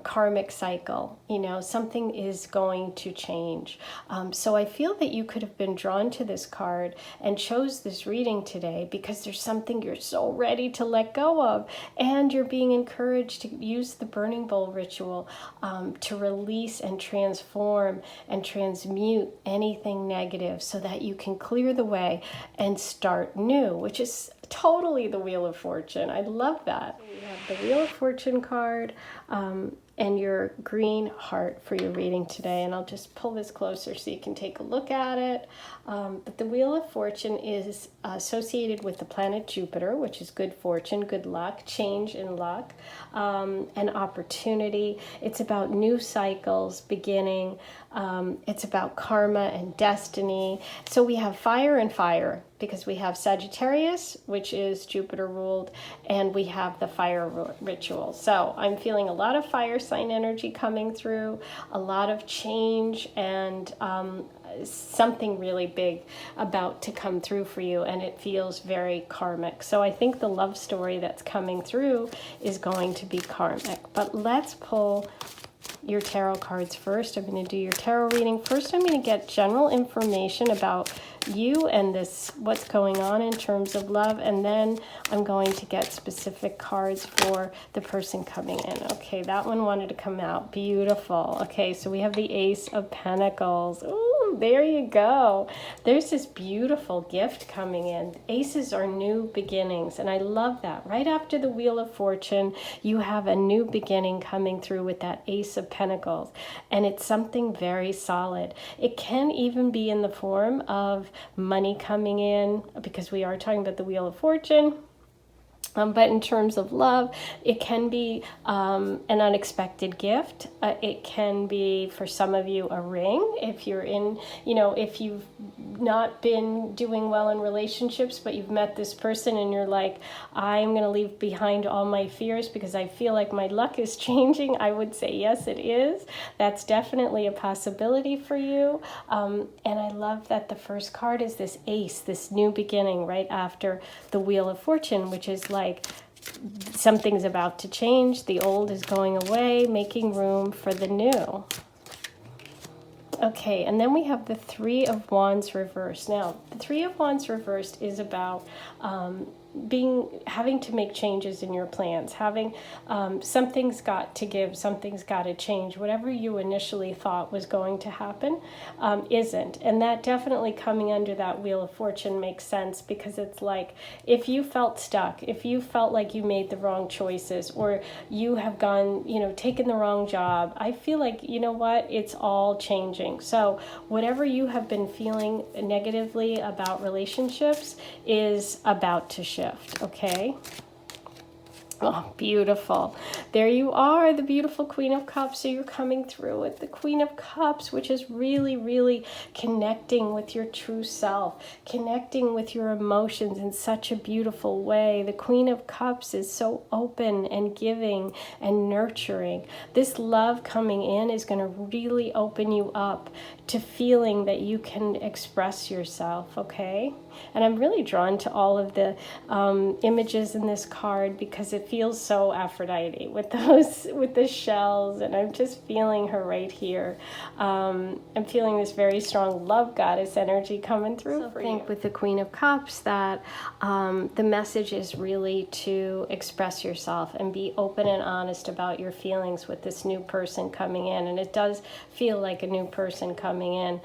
karmic cycle. Something is going to change. So I feel that you could have been drawn to this card and chose this reading today because there's something you're so ready to let go of, and you're being encouraged to use the burning bowl ritual to release and transform and transmute anything negative so that you can clear the way and start new, which is totally the Wheel of Fortune. I love that. We have the Wheel of Fortune card and your green heart for your reading today. And I'll just pull this closer so you can take a look at it. But the Wheel of Fortune is associated with the planet Jupiter, which is good fortune, good luck, change in luck, and opportunity. It's about new cycles beginning. It's about karma and destiny. So we have fire and fire because we have Sagittarius, which is Jupiter ruled, and we have the fire ritual. So I'm feeling a lot of fire sign energy coming through, a lot of change, and something really big about to come through for you, and it feels very karmic. So I think the love story that's coming through is going to be karmic. But let's pull your tarot cards first. I'm going to do your tarot reading. First, I'm going to get general information about you and this, what's going on in terms of love, and then I'm going to get specific cards for the person coming in. Okay, that one wanted to come out. Beautiful. Okay, so we have the Ace of Pentacles. Ooh, there you go. There's this beautiful gift coming in. Aces are new beginnings, and I love that. Right after the Wheel of Fortune, you have a new beginning coming through with that Ace of Pentacles, and it's something very solid. It can even be in the form of money coming in, because we are talking about the Wheel of Fortune. But in terms of love, it can be an unexpected gift. It can be, for some of you, a ring. If you're in, if you've not been doing well in relationships, but you've met this person and you're like, I'm going to leave behind all my fears because I feel like my luck is changing, I would say yes, it is. That's definitely a possibility for you. And I love that the first card is this Ace, this new beginning right after the Wheel of Fortune, which is like something's about to change, the old is going away, making room for the new. Okay, and then we have the Three of Wands reversed. Now, the Three of Wands reversed is about having to make changes in your plans, having something's got to give, something's got to change. Whatever you initially thought was going to happen isn't. And that definitely coming under that Wheel of Fortune makes sense, because it's like, if you felt stuck, if you felt like you made the wrong choices, or you have gone, taken the wrong job, I feel like, what, it's all changing. So whatever you have been feeling negatively about relationships is about to shift. Okay. Oh, beautiful. There you are, the beautiful Queen of Cups. So you're coming through with the Queen of Cups, which is really, really connecting with your true self, connecting with your emotions in such a beautiful way. The Queen of Cups is so open and giving and nurturing. This love coming in is going to really open you up to feeling that you can express yourself, okay? And I'm really drawn to all of the images in this card, because it feels so Aphrodite with the shells, and I'm just feeling her right here. I'm feeling this very strong love goddess energy coming through. So I think with the Queen of Cups that the message is really to express yourself and be open and honest about your feelings with this new person coming in. And it does feel like a new person coming in.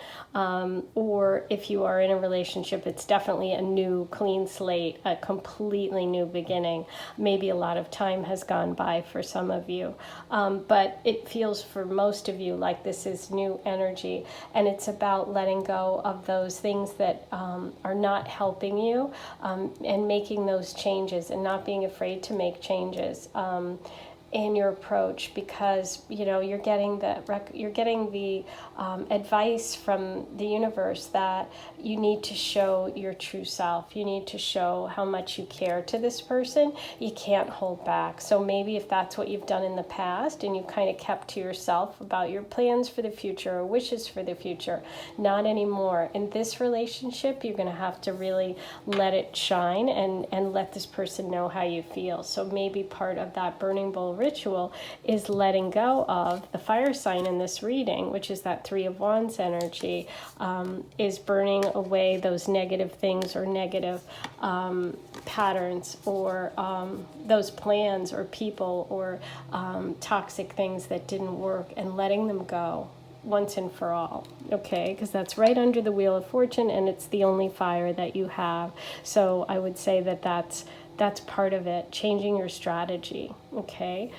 Or if you are in a relationship, it's definitely a new clean slate, a completely new beginning. Maybe a lot of time has gone by for some of you, but it feels for most of you like this is new energy, and it's about letting go of those things that are not helping you, and making those changes, and not being afraid to make changes in your approach, because you're getting the advice from the universe that you need to show your true self. You need to show how much you care to this person. You can't hold back. So maybe if that's what you've done in the past, and you kind of kept to yourself about your plans for the future or wishes for the future, not anymore. In this relationship, you're going to have to really let it shine and let this person know how you feel. So maybe part of that burning bowl ritual is letting go of the fire sign in this reading, which is that Three of Wands energy, is burning away those negative things or negative patterns, or those plans or people or toxic things that didn't work, and letting them go once and for all, okay? Because that's right under the Wheel of Fortune, and it's the only fire that you have. So I would say that that's part of it, changing your strategy, okay?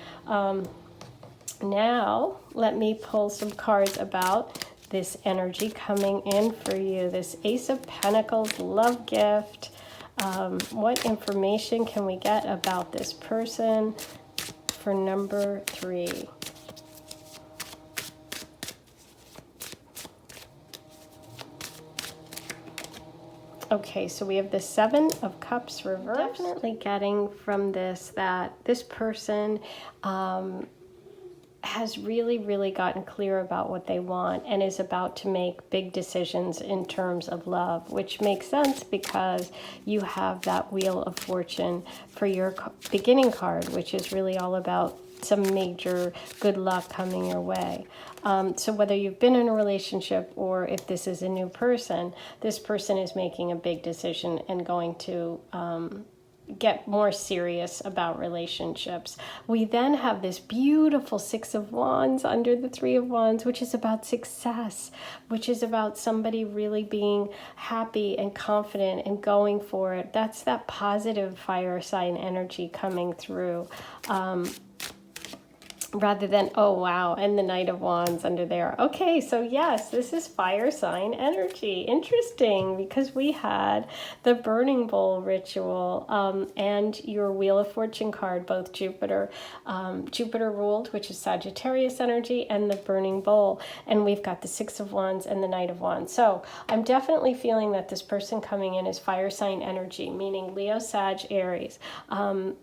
Now, let me pull some cards about this energy coming in for you. This Ace of Pentacles love gift. What information can we get about this person for number 3? Okay, so we have the Seven of Cups reversed. Definitely getting from this that this person has really, really gotten clear about what they want and is about to make big decisions in terms of love, which makes sense because you have that Wheel of Fortune for your beginning card, which is really all about some major good luck coming your way. So whether you've been in a relationship or if this is a new person, this person is making a big decision and going to get more serious about relationships. We then have this beautiful Six of Wands under the Three of Wands, which is about success, which is about somebody really being happy and confident and going for it. That's that positive fire sign energy coming through. Rather than, oh wow, and the Knight of Wands under there. Okay, so yes, this is fire sign energy. Interesting, because we had the burning bowl ritual and your Wheel of Fortune card, both Jupiter ruled, which is Sagittarius energy, and the burning bowl. And we've got the Six of Wands and the Knight of Wands. So I'm definitely feeling that this person coming in is fire sign energy, meaning Leo, Sag, Aries.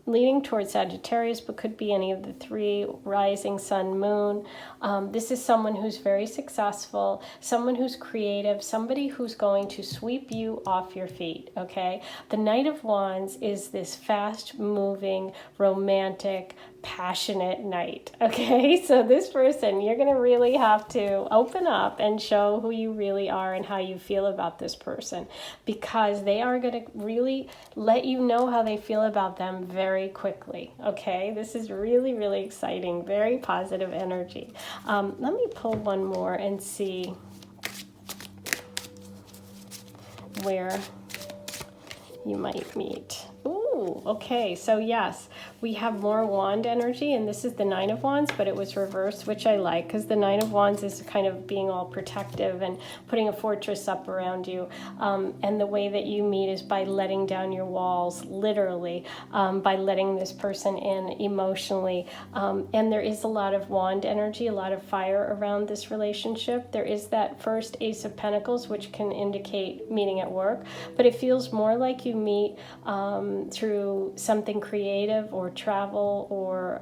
Leaning towards Sagittarius, but could be any of the three, rising, sun, moon. This is someone who's very successful, someone who's creative, somebody who's going to sweep you off your feet, okay? The Knight of Wands is this fast-moving, romantic, passionate knight, okay? So this person, you're going to really have to open up and show who you really are and how you feel about this person, because they are going to really let you know how they feel about them very quickly, okay? This is really, really exciting, very positive energy. Let me pull one more and see where you might meet. Ooh, okay, so yes, we have more wand energy, and this is the Nine of Wands, but it was reversed, which I like, because the Nine of Wands is kind of being all protective and putting a fortress up around you, and the way that you meet is by letting down your walls, literally, by letting this person in emotionally, and there is a lot of wand energy, a lot of fire around this relationship. There is that first Ace of Pentacles, which can indicate meeting at work, but it feels more like you meet through something creative or travel or,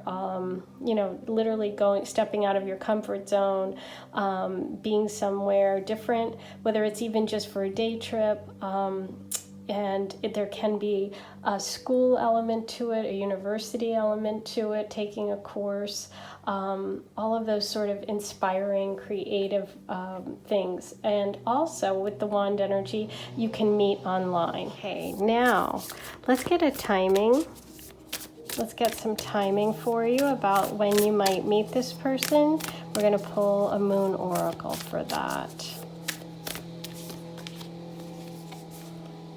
literally stepping out of your comfort zone, being somewhere different, whether it's even just for a day trip. And there can be a school element to it, a university element to it, taking a course, all of those sort of inspiring, creative things. And also with the wand energy, you can meet online. Okay, now let's get a timing. Let's get some timing for you about when you might meet this person. We're going to pull a moon oracle for that.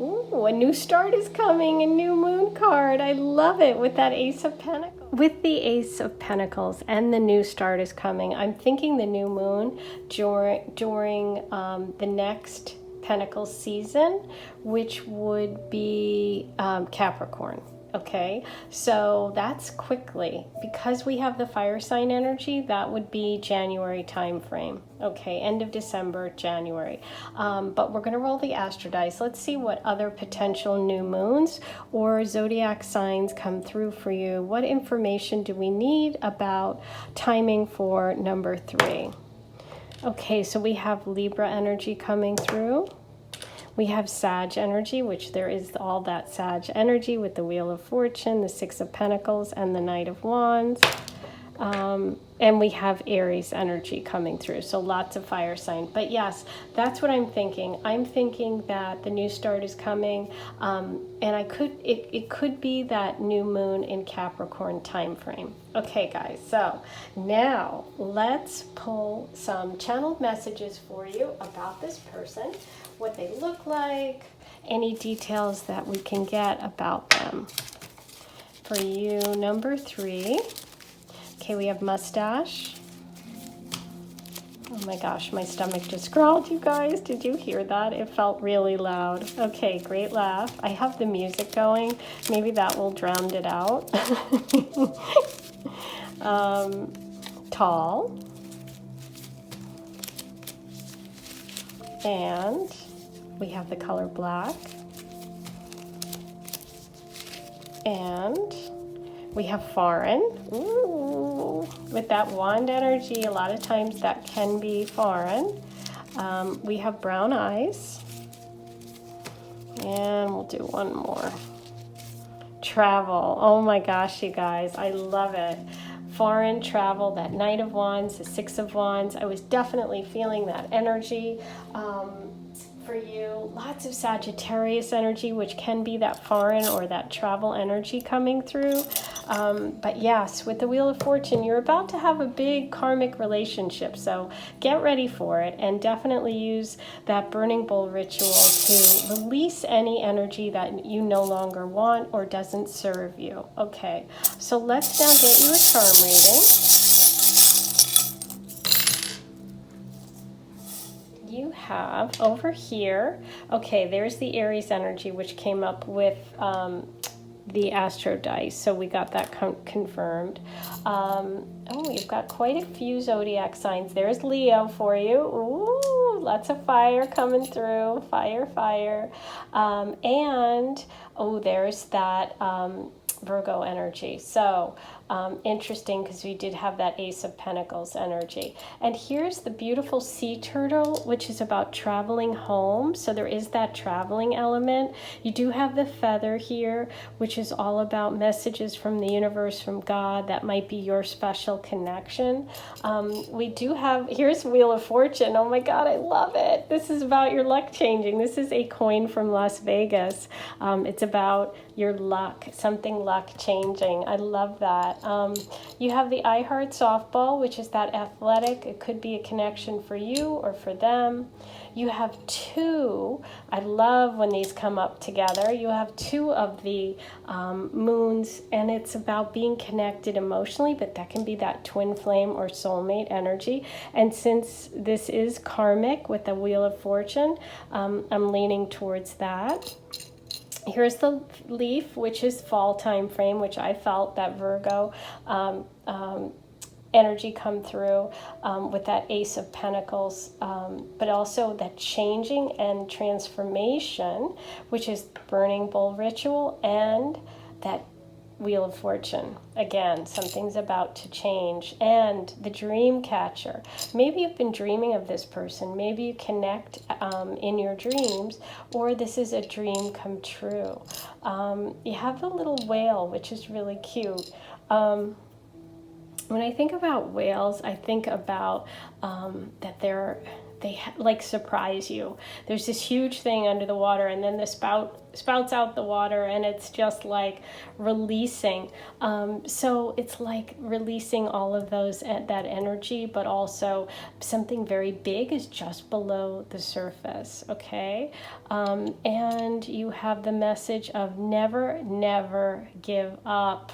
Ooh, a new start is coming, a new moon card. I love it with that Ace of Pentacles. With the Ace of Pentacles and the new start is coming, I'm thinking the new moon during the next Pentacles season, which would be Capricorn. Okay, so that's quickly, because we have the fire sign energy, that would be January time frame. Okay, end of December, January. But we're going to roll the astro dice. Let's see what other potential new moons or zodiac signs come through for you. What information do we need about timing for number 3? Okay, so we have Libra energy coming through. We have Sag energy, which there is all that Sag energy with the Wheel of Fortune, the Six of Pentacles, and the Knight of Wands. And we have Aries energy coming through, so lots of fire sign. But yes, that's what I'm thinking. I'm thinking that the new start is coming, and it could be that new moon in Capricorn time frame. Okay, guys, so now let's pull some channeled messages for you about this person, what they look like, any details that we can get about them. For you, number 3. Okay, we have mustache. Oh my gosh, my stomach just growled, you guys. Did you hear that? It felt really loud. Okay, great laugh. I have the music going. Maybe that will drown it out. Tall. And we have the color black. And we have foreign. Ooh, with that wand energy, a lot of times that can be foreign. We have brown eyes. And we'll do one more. Travel. Oh my gosh, you guys, I love it. foreign travel, that Knight of Wands, the Six of Wands. I was definitely feeling that energy. For you, lots of Sagittarius energy, which can be that foreign or that travel energy coming through. But yes, with the Wheel of Fortune, you're about to have a big karmic relationship. So get ready for it, and definitely use that burning bowl ritual to release any energy that you no longer want or doesn't serve you. Okay, so let's now get you a charm reading. You have over here, okay, there's the Aries energy, which came up with the Astro dice, so we got that confirmed. Oh, you've got quite a few zodiac signs. There's Leo for you. Ooh, lots of fire coming through. Fire, fire. And, oh, there's that Virgo energy. So interesting, because we did have that Ace of Pentacles energy. And here's the beautiful sea turtle, which is about traveling home. So there is that traveling element. You do have the feather here, which is all about messages from the universe, from God. That might be your special connection. We do have, here's Wheel of Fortune. Oh my God, I love it. This is about your luck changing. This is a coin from Las Vegas. It's about your luck, something luck changing. I love that. You have the I Heart softball, which is that athletic. It could be a connection for you or for them. You have two, I love when these come up together. You have two of the moons, and it's about being connected emotionally, but that can be that twin flame or soulmate energy. And since this is karmic with the Wheel of Fortune, I'm leaning towards that. Here's the leaf, which is fall time frame, which I felt that Virgo energy come through with that Ace of Pentacles, but also that changing and transformation, which is burning bowl ritual, and that Wheel of Fortune. Again, something's about to change. And the dream catcher. Maybe you've been dreaming of this person. Maybe you connect in your dreams, or this is a dream come true. You have the little whale, which is really cute. When I think about whales, I think about that they like surprise you. There's this huge thing under the water, and then the spouts out the water, and it's just like releasing. So it's like releasing all of that energy, but also something very big is just below the surface. Okay, and you have the message of never, never give up.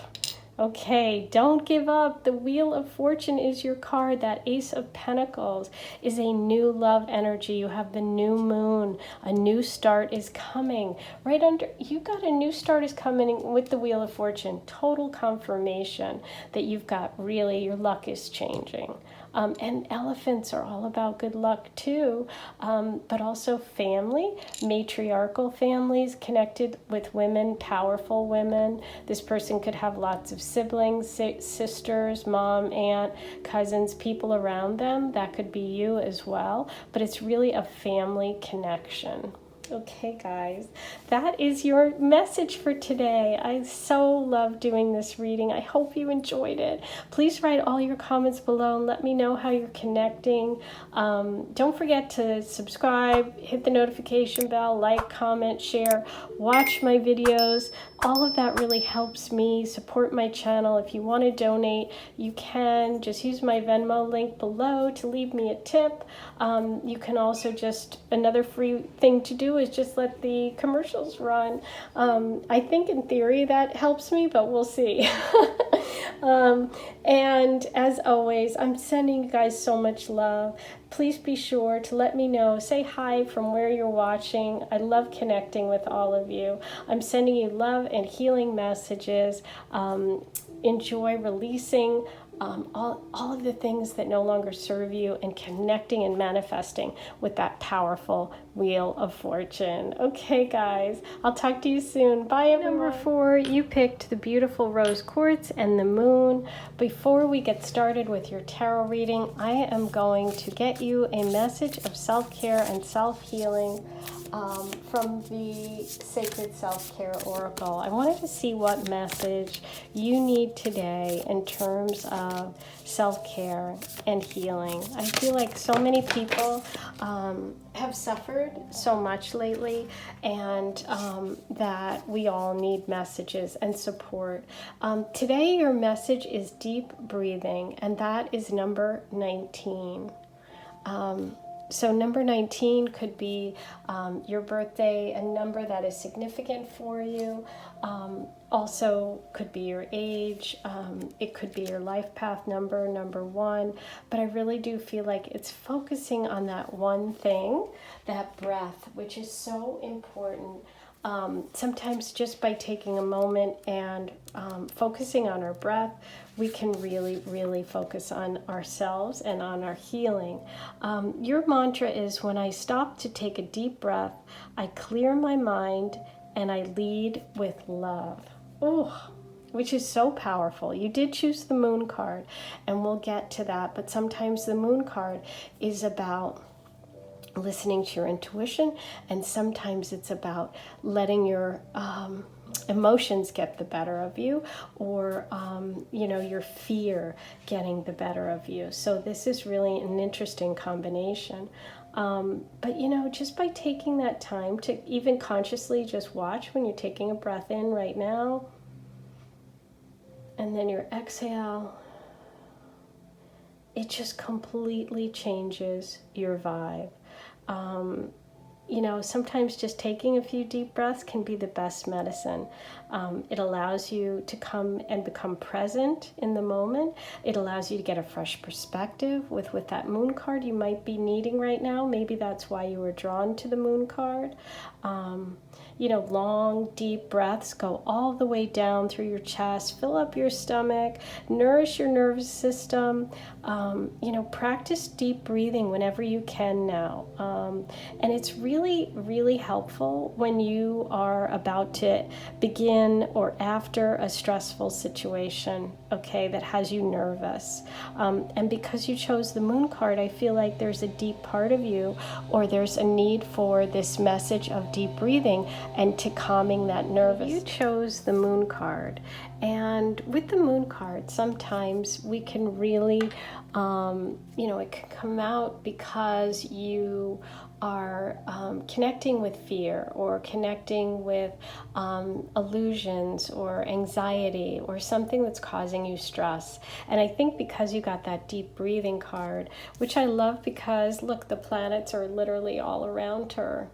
Okay, don't give up. The Wheel of Fortune is your card. That Ace of Pentacles is a new love energy. You have the new moon. A new start is coming. Right under, you got a new start is coming with the Wheel of Fortune. Total confirmation that you've got really, your luck is changing. And elephants are all about good luck too, but also family, matriarchal families connected with women, powerful women. This person could have lots of siblings, sisters, mom, aunt, cousins, people around them. That could be you as well, but it's really a family connection. Okay, guys, that is your message for today. I so love doing this reading. I hope you enjoyed it. Please write all your comments below and let me know how you're connecting. Don't forget to subscribe, hit the notification bell, like, comment, share, watch my videos. All of that really helps me support my channel. If you want to donate, you can just use my Venmo link below to leave me a tip. You can also just, another free thing to do is just let the commercials run. I think in theory that helps me, but we'll see. And as always, I'm sending you guys so much love. Please be sure to let me know. Say hi from where you're watching. I love connecting with all of you. I'm sending you love and healing messages. Enjoy releasing all of the things that no longer serve you, and connecting and manifesting with that powerful Wheel of Fortune. Okay, guys, I'll talk to you soon. Bye, everyone. Number 4, you picked the beautiful rose quartz and the moon. Before we get started with your tarot reading, I am going to get you a message of self-care and self-healing. from the Sacred Self-Care Oracle. I wanted to see what message you need today in terms of self-care and healing. I feel like so many people have suffered so much lately, and that we all need messages and support. Today your message is deep breathing, and that is number 19. So number 19 could be your birthday, a number that is significant for you. Also could be your age. It could be your life path number, number 1. But I really do feel like it's focusing on that one thing, that breath, which is so important. Sometimes just by taking a moment and focusing on our breath, we can really, really focus on ourselves and on our healing. Your mantra is, when I stop to take a deep breath, I clear my mind and I lead with love. Oh, which is so powerful. You did choose the Moon card, and we'll get to that. But sometimes the Moon card is about listening to your intuition, and sometimes it's about letting your emotions get the better of you, or your fear getting the better of you. So this is really an interesting combination. But just by taking that time to even consciously just watch when you're taking a breath in right now, and then your exhale, it just completely changes your vibe. Sometimes just taking a few deep breaths can be the best medicine. It allows you to come and become present in the moment. It allows you to get a fresh perspective with that Moon card you might be needing right now. Maybe that's why you were drawn to the Moon card. Long, deep breaths go all the way down through your chest, fill up your stomach, nourish your nervous system. Practice deep breathing whenever you can now. And it's really, really helpful when you are about to begin or after a stressful situation, okay, that has you nervous. And because you chose the Moon card, I feel like there's a deep part of you, or there's a need for this message of deep breathing and to calming that nervous. You chose the Moon card, and with the Moon card, sometimes we can really, it can come out because you are connecting with fear, or connecting with illusions or anxiety, or something that's causing you stress. And I think because you got that deep breathing card, which I love because, look, the planets are literally all around her.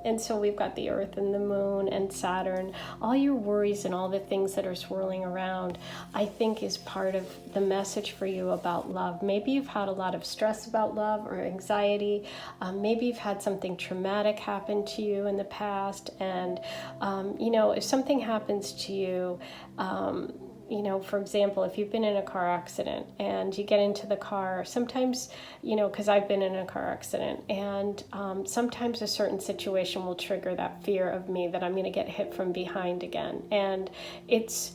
And so we've got the Earth and the Moon and Saturn, all your worries and all the things that are swirling around, I think is part of the message for you about love. Maybe you've had a lot of stress about love or anxiety. Maybe you've had something traumatic happen to you in the past. And, if something happens to you, for example, if you've been in a car accident and you get into the car, sometimes, because I've been in a car accident, and sometimes a certain situation will trigger that fear of me that I'm going to get hit from behind again. And it's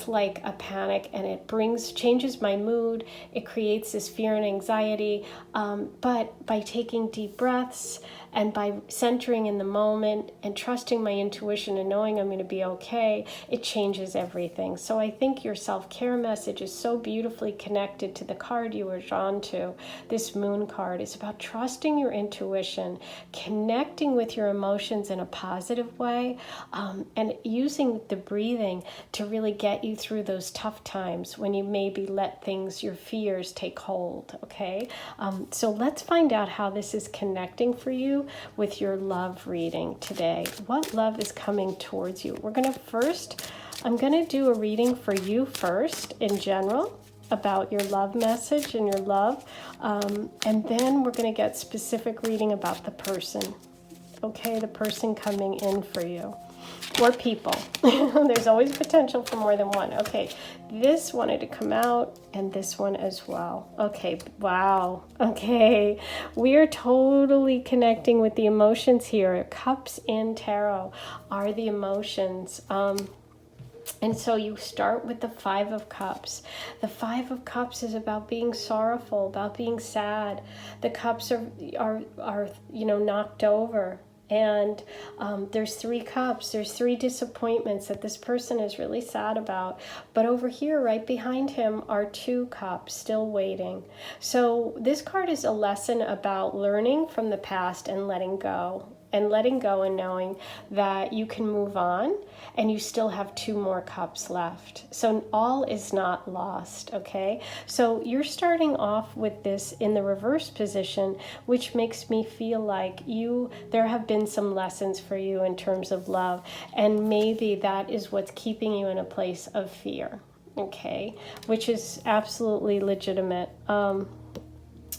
like a panic, and it changes my mood. It creates this fear and anxiety. But by taking deep breaths and by centering in the moment and trusting my intuition and knowing I'm going to be okay, it changes everything. So I think your self-care message is so beautifully connected to the card you were drawn to. This Moon card is about trusting your intuition, connecting with your emotions in a positive way, and using the breathing to really get you through those tough times when you maybe let your fears take hold, okay? So let's find out how this is connecting for you with your love reading today. What love is coming towards you? I'm going to do a reading for you first in general about your love message and your love, and then we're going to get specific reading about the person, okay? The person coming in for you. Or people. There's always potential for more than one. Okay, this wanted to come out, and this one as well. Okay, wow. Okay, we are totally connecting with the emotions here. Cups in tarot are the emotions. And so you start with the Five of Cups. The Five of Cups is about being sorrowful, about being sad. The cups are knocked over. And there's 3 cups. There's 3 disappointments that this person is really sad about. But over here, right behind him, are 2 cups still waiting. So this card is a lesson about learning from the past and letting go. And letting go and knowing that you can move on and you still have 2 more cups left. So all is not lost, okay? So you're starting off with this in the reverse position, which makes me feel like there have been some lessons for you in terms of love, and maybe that is what's keeping you in a place of fear, okay? Which is absolutely legitimate.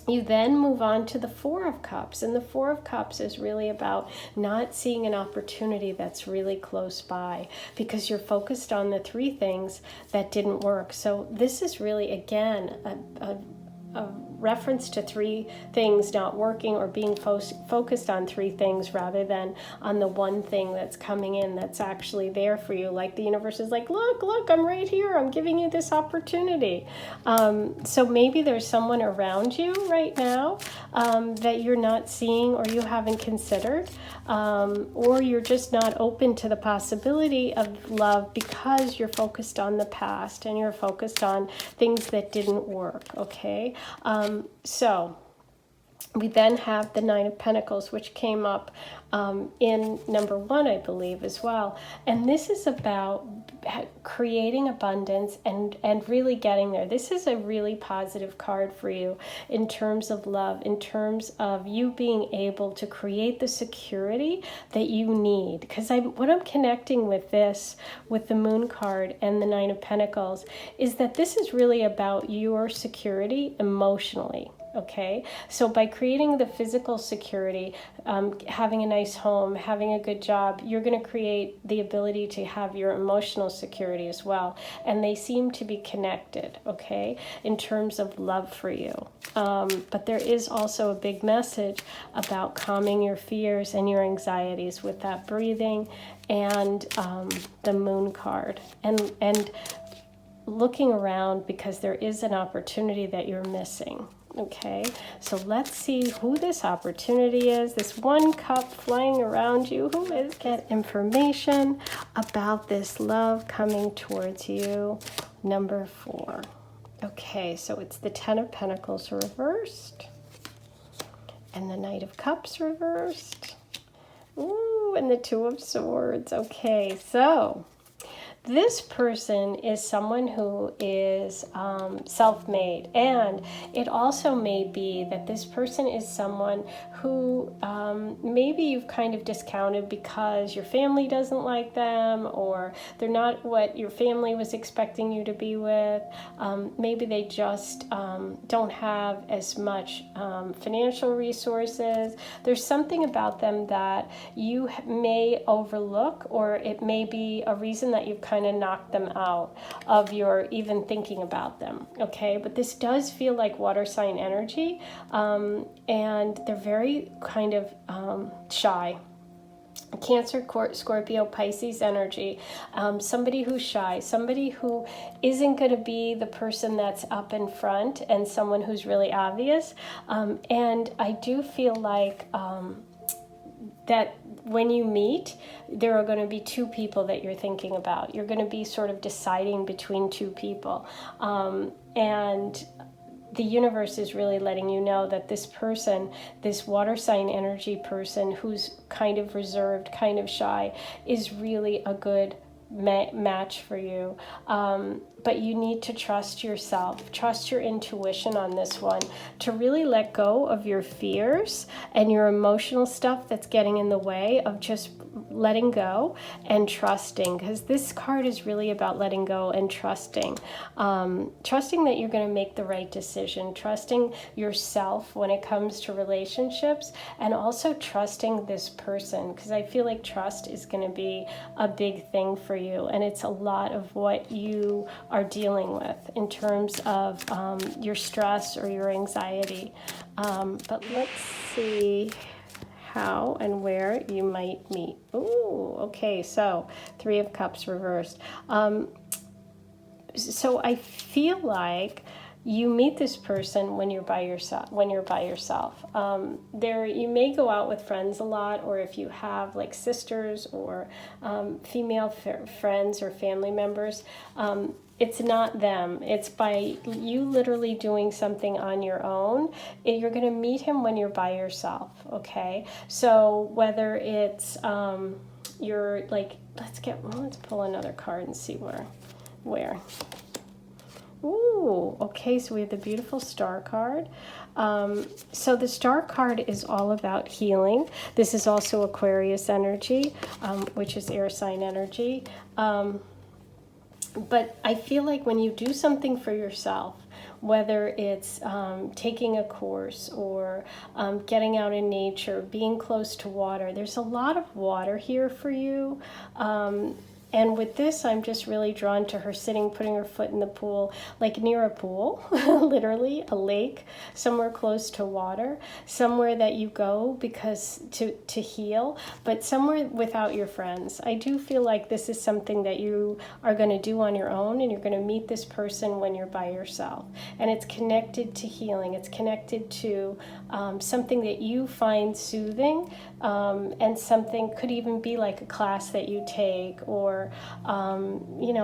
You then move on to the 4 of Cups, and the 4 of Cups is really about not seeing an opportunity that's really close by because you're focused on the 3 things that didn't work. So this is really, again, a reference to 3 things not working, or being focused on 3 things rather than on the one thing that's coming in that's actually there for you. Like the universe is like, look, I'm right here. I'm giving you this opportunity. So maybe there's someone around you right now that you're not seeing or you haven't considered, or you're just not open to the possibility of love because you're focused on the past and you're focused on things that didn't work, okay? So we then have the 9 of Pentacles, which came up in number 1, I believe, as well. And this is about creating abundance and really getting there. This is a really positive card for you in terms of love, in terms of you being able to create the security that you need. Because what I'm connecting with this, with the Moon card and the 9 of Pentacles, is that this is really about your security emotionally. Okay, so by creating the physical security, having a nice home, having a good job, you're going to create the ability to have your emotional security as well. And they seem to be connected, okay, in terms of love for you. But there is also a big message about calming your fears and your anxieties with that breathing and the Moon card. And looking around because there is an opportunity that you're missing. Okay, so let's see who this opportunity is. This 1 cup flying around you. Who is? Get information about this love coming towards you. Number 4. Okay, so it's the 10 of Pentacles reversed. And the Knight of Cups reversed. Ooh, and the 2 of Swords. Okay, so this person is someone who is self-made, and it also may be that this person is someone who maybe you've kind of discounted because your family doesn't like them, or they're not what your family was expecting you to be with. Maybe they just don't have as much financial resources. There's something about them that you may overlook, or it may be a reason that you've kind of knocked them out of your even thinking about them, okay? But this does feel like water sign energy, and they're very kind of shy. Cancer, Scorpio, Pisces energy. Somebody who's shy, somebody who isn't going to be the person that's up in front, and someone who's really obvious. And I do feel like that when you meet, there are going to be 2 people that you're thinking about. You're going to be sort of deciding between 2 people. And the universe is really letting you know that this person, this water sign energy person who's kind of reserved, kind of shy, is really a good match for you. But you need to trust yourself, trust your intuition on this one, to really let go of your fears and your emotional stuff that's getting in the way of just letting go and trusting, because this card is really about letting go and trusting. Trusting that you're going to make the right decision, trusting yourself when it comes to relationships, and also trusting this person, because I feel like trust is going to be a big thing for you, and it's a lot of what you are dealing with in terms of your stress or your anxiety. But let's see how and where you might meet. Ooh, okay, so 3 of Cups reversed. So I feel like you meet this person when you're by yourself. You may go out with friends a lot, or if you have like sisters or female friends or family members, it's not them. It's by you literally doing something on your own. You're going to meet him when you're by yourself, okay? So whether it's you're like, let's pull another card and see where. Ooh, okay, so we have the beautiful star card. So the star card is all about healing. This is also Aquarius energy, which is air sign energy. But I feel like when you do something for yourself, whether it's taking a course or getting out in nature, being close to water, there's a lot of water here for you. And with this, I'm just really drawn to her putting her foot in the pool, like near a pool, literally a lake, somewhere close to water, somewhere that you go because to heal, but somewhere without your friends. I do feel like this is something that you are going to do on your own, and you're going to meet this person when you're by yourself. And it's connected to healing. It's connected to something that you find soothing, and something could even be like a class that you take, or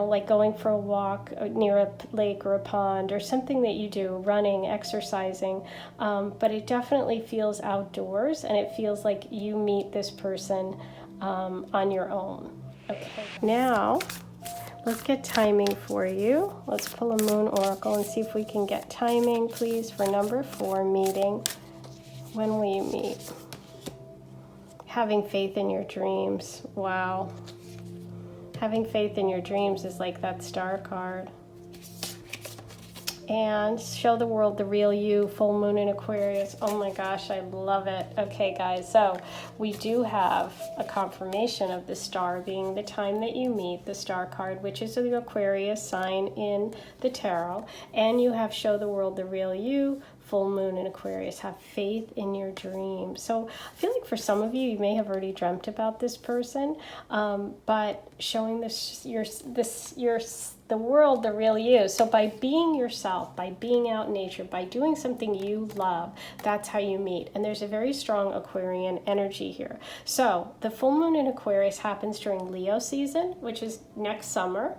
like going for a walk near a lake or a pond, or something that you do, running, exercising. But it definitely feels outdoors, and it feels like you meet this person on your own. Okay, now let's get timing for you. Let's pull a moon oracle and see if we can get timing, please, for number 4 meeting. When will you meet? Having faith in your dreams. Wow. Having faith in your dreams is like that star card. And show the world the real you, full moon in Aquarius. Oh my gosh, I love it. Okay, guys, so we do have a confirmation of the star being the time that you meet, the star card, which is the Aquarius sign in the tarot. And you have show the world the real you, full moon in Aquarius. Have faith in your dreams. So I feel like for some of you, you may have already dreamt about this person, but showing the world the real you. So by being yourself, by being out in nature, by doing something you love, that's how you meet. And there's a very strong Aquarian energy here. So the full moon in Aquarius happens during Leo season, which is next summer,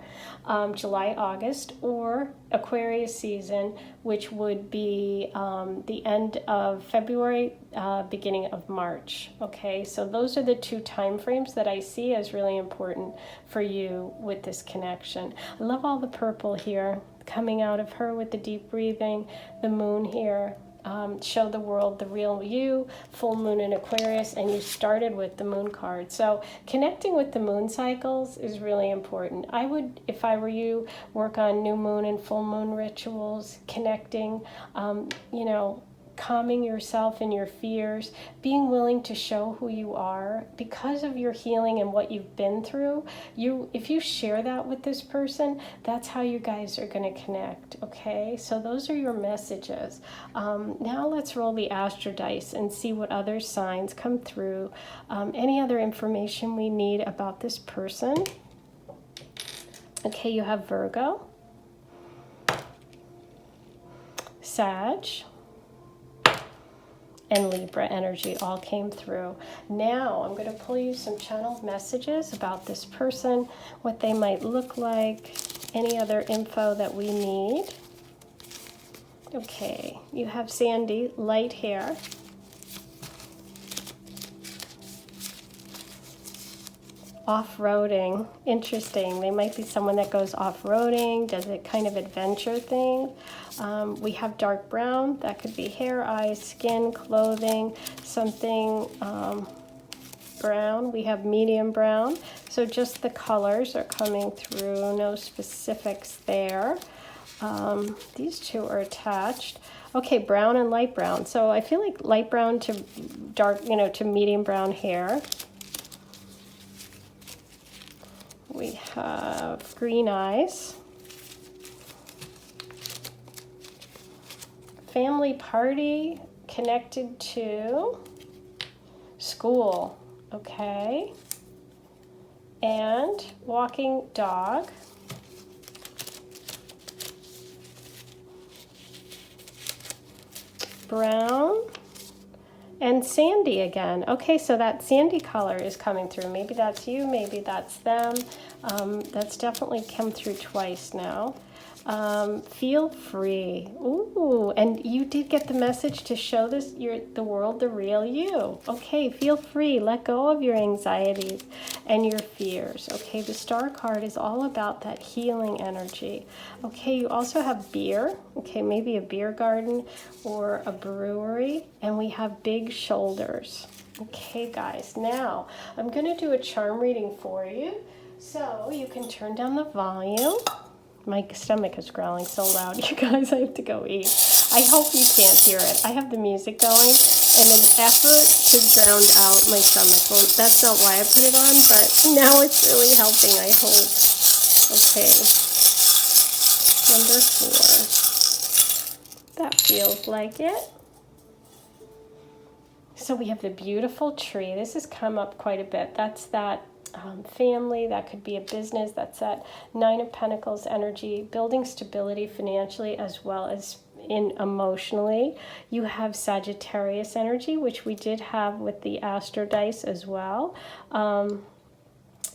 July, August, or Aquarius season, which would be the end of February, beginning of March. Okay, so those are the 2 time frames that I see as really important for you with this connection. I love all the purple here coming out of her with the deep breathing, the moon here. Show the world the real you, full moon in Aquarius, and you started with the moon card. So connecting with the moon cycles is really important. I would, if I were you, work on new moon and full moon rituals, connecting, calming yourself and your fears, being willing to show who you are because of your healing and what you've been through. If you share that with this person, that's how you guys are going to connect. Okay, so those are your messages. Now let's roll the astro dice and see what other signs come through. Any other information we need about this person. Okay, you have Virgo, Sag, and Libra energy all came through. Now I'm going to pull you some channeled messages about this person, what they might look like, any other info that we need. Okay, you have Sandy, light hair. Off-roading, interesting. They might be someone that goes off-roading, does a kind of adventure thing. We have dark brown, that could be hair, eyes, skin, clothing, something brown. We have medium brown, so just the colors are coming through, no specifics there. These 2 are attached. Okay, brown and light brown. So I feel like light brown to dark, to medium brown hair. We have green eyes, family party connected to school, okay, and walking dog, brown, and sandy again. Okay, so that sandy color is coming through. Maybe that's you, maybe that's them. That's definitely come through twice now. Feel free. Ooh, and you did get the message to show the world the real you. Okay, feel free. Let go of your anxieties and your fears. Okay, the Star card is all about that healing energy. Okay, you also have beer. Okay, maybe a beer garden or a brewery. And we have big shoulders. Okay, guys, now I'm going to do a charm reading for you. So you can turn down the volume. My stomach is growling so loud, you guys, I have to go eat. I hope you can't hear it. I have the music going in an effort to drown out my stomach. Well, that's not why I put it on, but now it's really helping, I hope. Okay. Number 4. That feels like it. So we have the beautiful tree. This has come up quite a bit. That's that family, that could be a business. That's that 9 of Pentacles energy, building stability financially as well as emotionally. You have Sagittarius energy, which we did have with the Astro dice as well.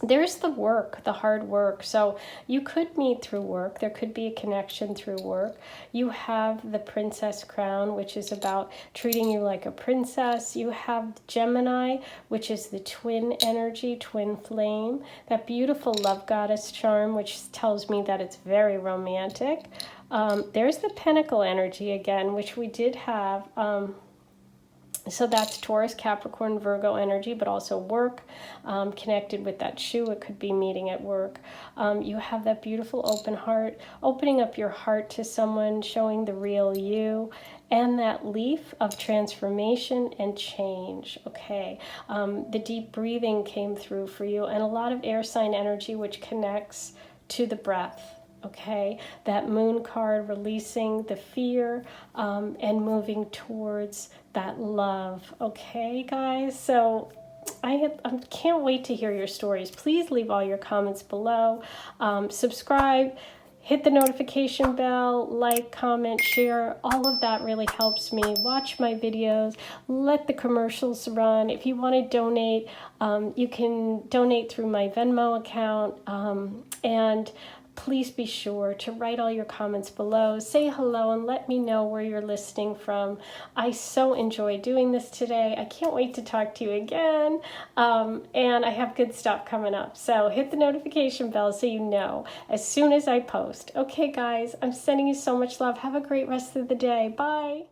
There's the work, the hard work. So you could meet through work. There could be a connection through work. You have the Princess Crown, which is about treating you like a princess. You have Gemini, which is the twin energy, twin flame. That beautiful love goddess charm, which tells me that it's very romantic. There's the Pentacle energy again, which we did have. So that's Taurus, Capricorn, Virgo energy, but also work, connected with that shoe. It could be meeting at work. You have that beautiful open heart, opening up your heart to someone, showing the real you, and that leaf of transformation and change. Okay, the deep breathing came through for you, and a lot of air sign energy, which connects to the breath. Okay, that moon card, releasing the fear and moving towards that love. Okay, guys, so I can't wait to hear your stories. Please leave all your comments below. Subscribe, hit the notification bell, like, comment, share. All of that really helps me. Watch my videos. Let the commercials run. If you want to donate, you can donate through my Venmo account. And please be sure to write all your comments below. Say hello and let me know where you're listening from. I so enjoy doing this today. I can't wait to talk to you again. And I have good stuff coming up. So hit the notification bell so you know as soon as I post. Okay, guys, I'm sending you so much love. Have a great rest of the day. Bye.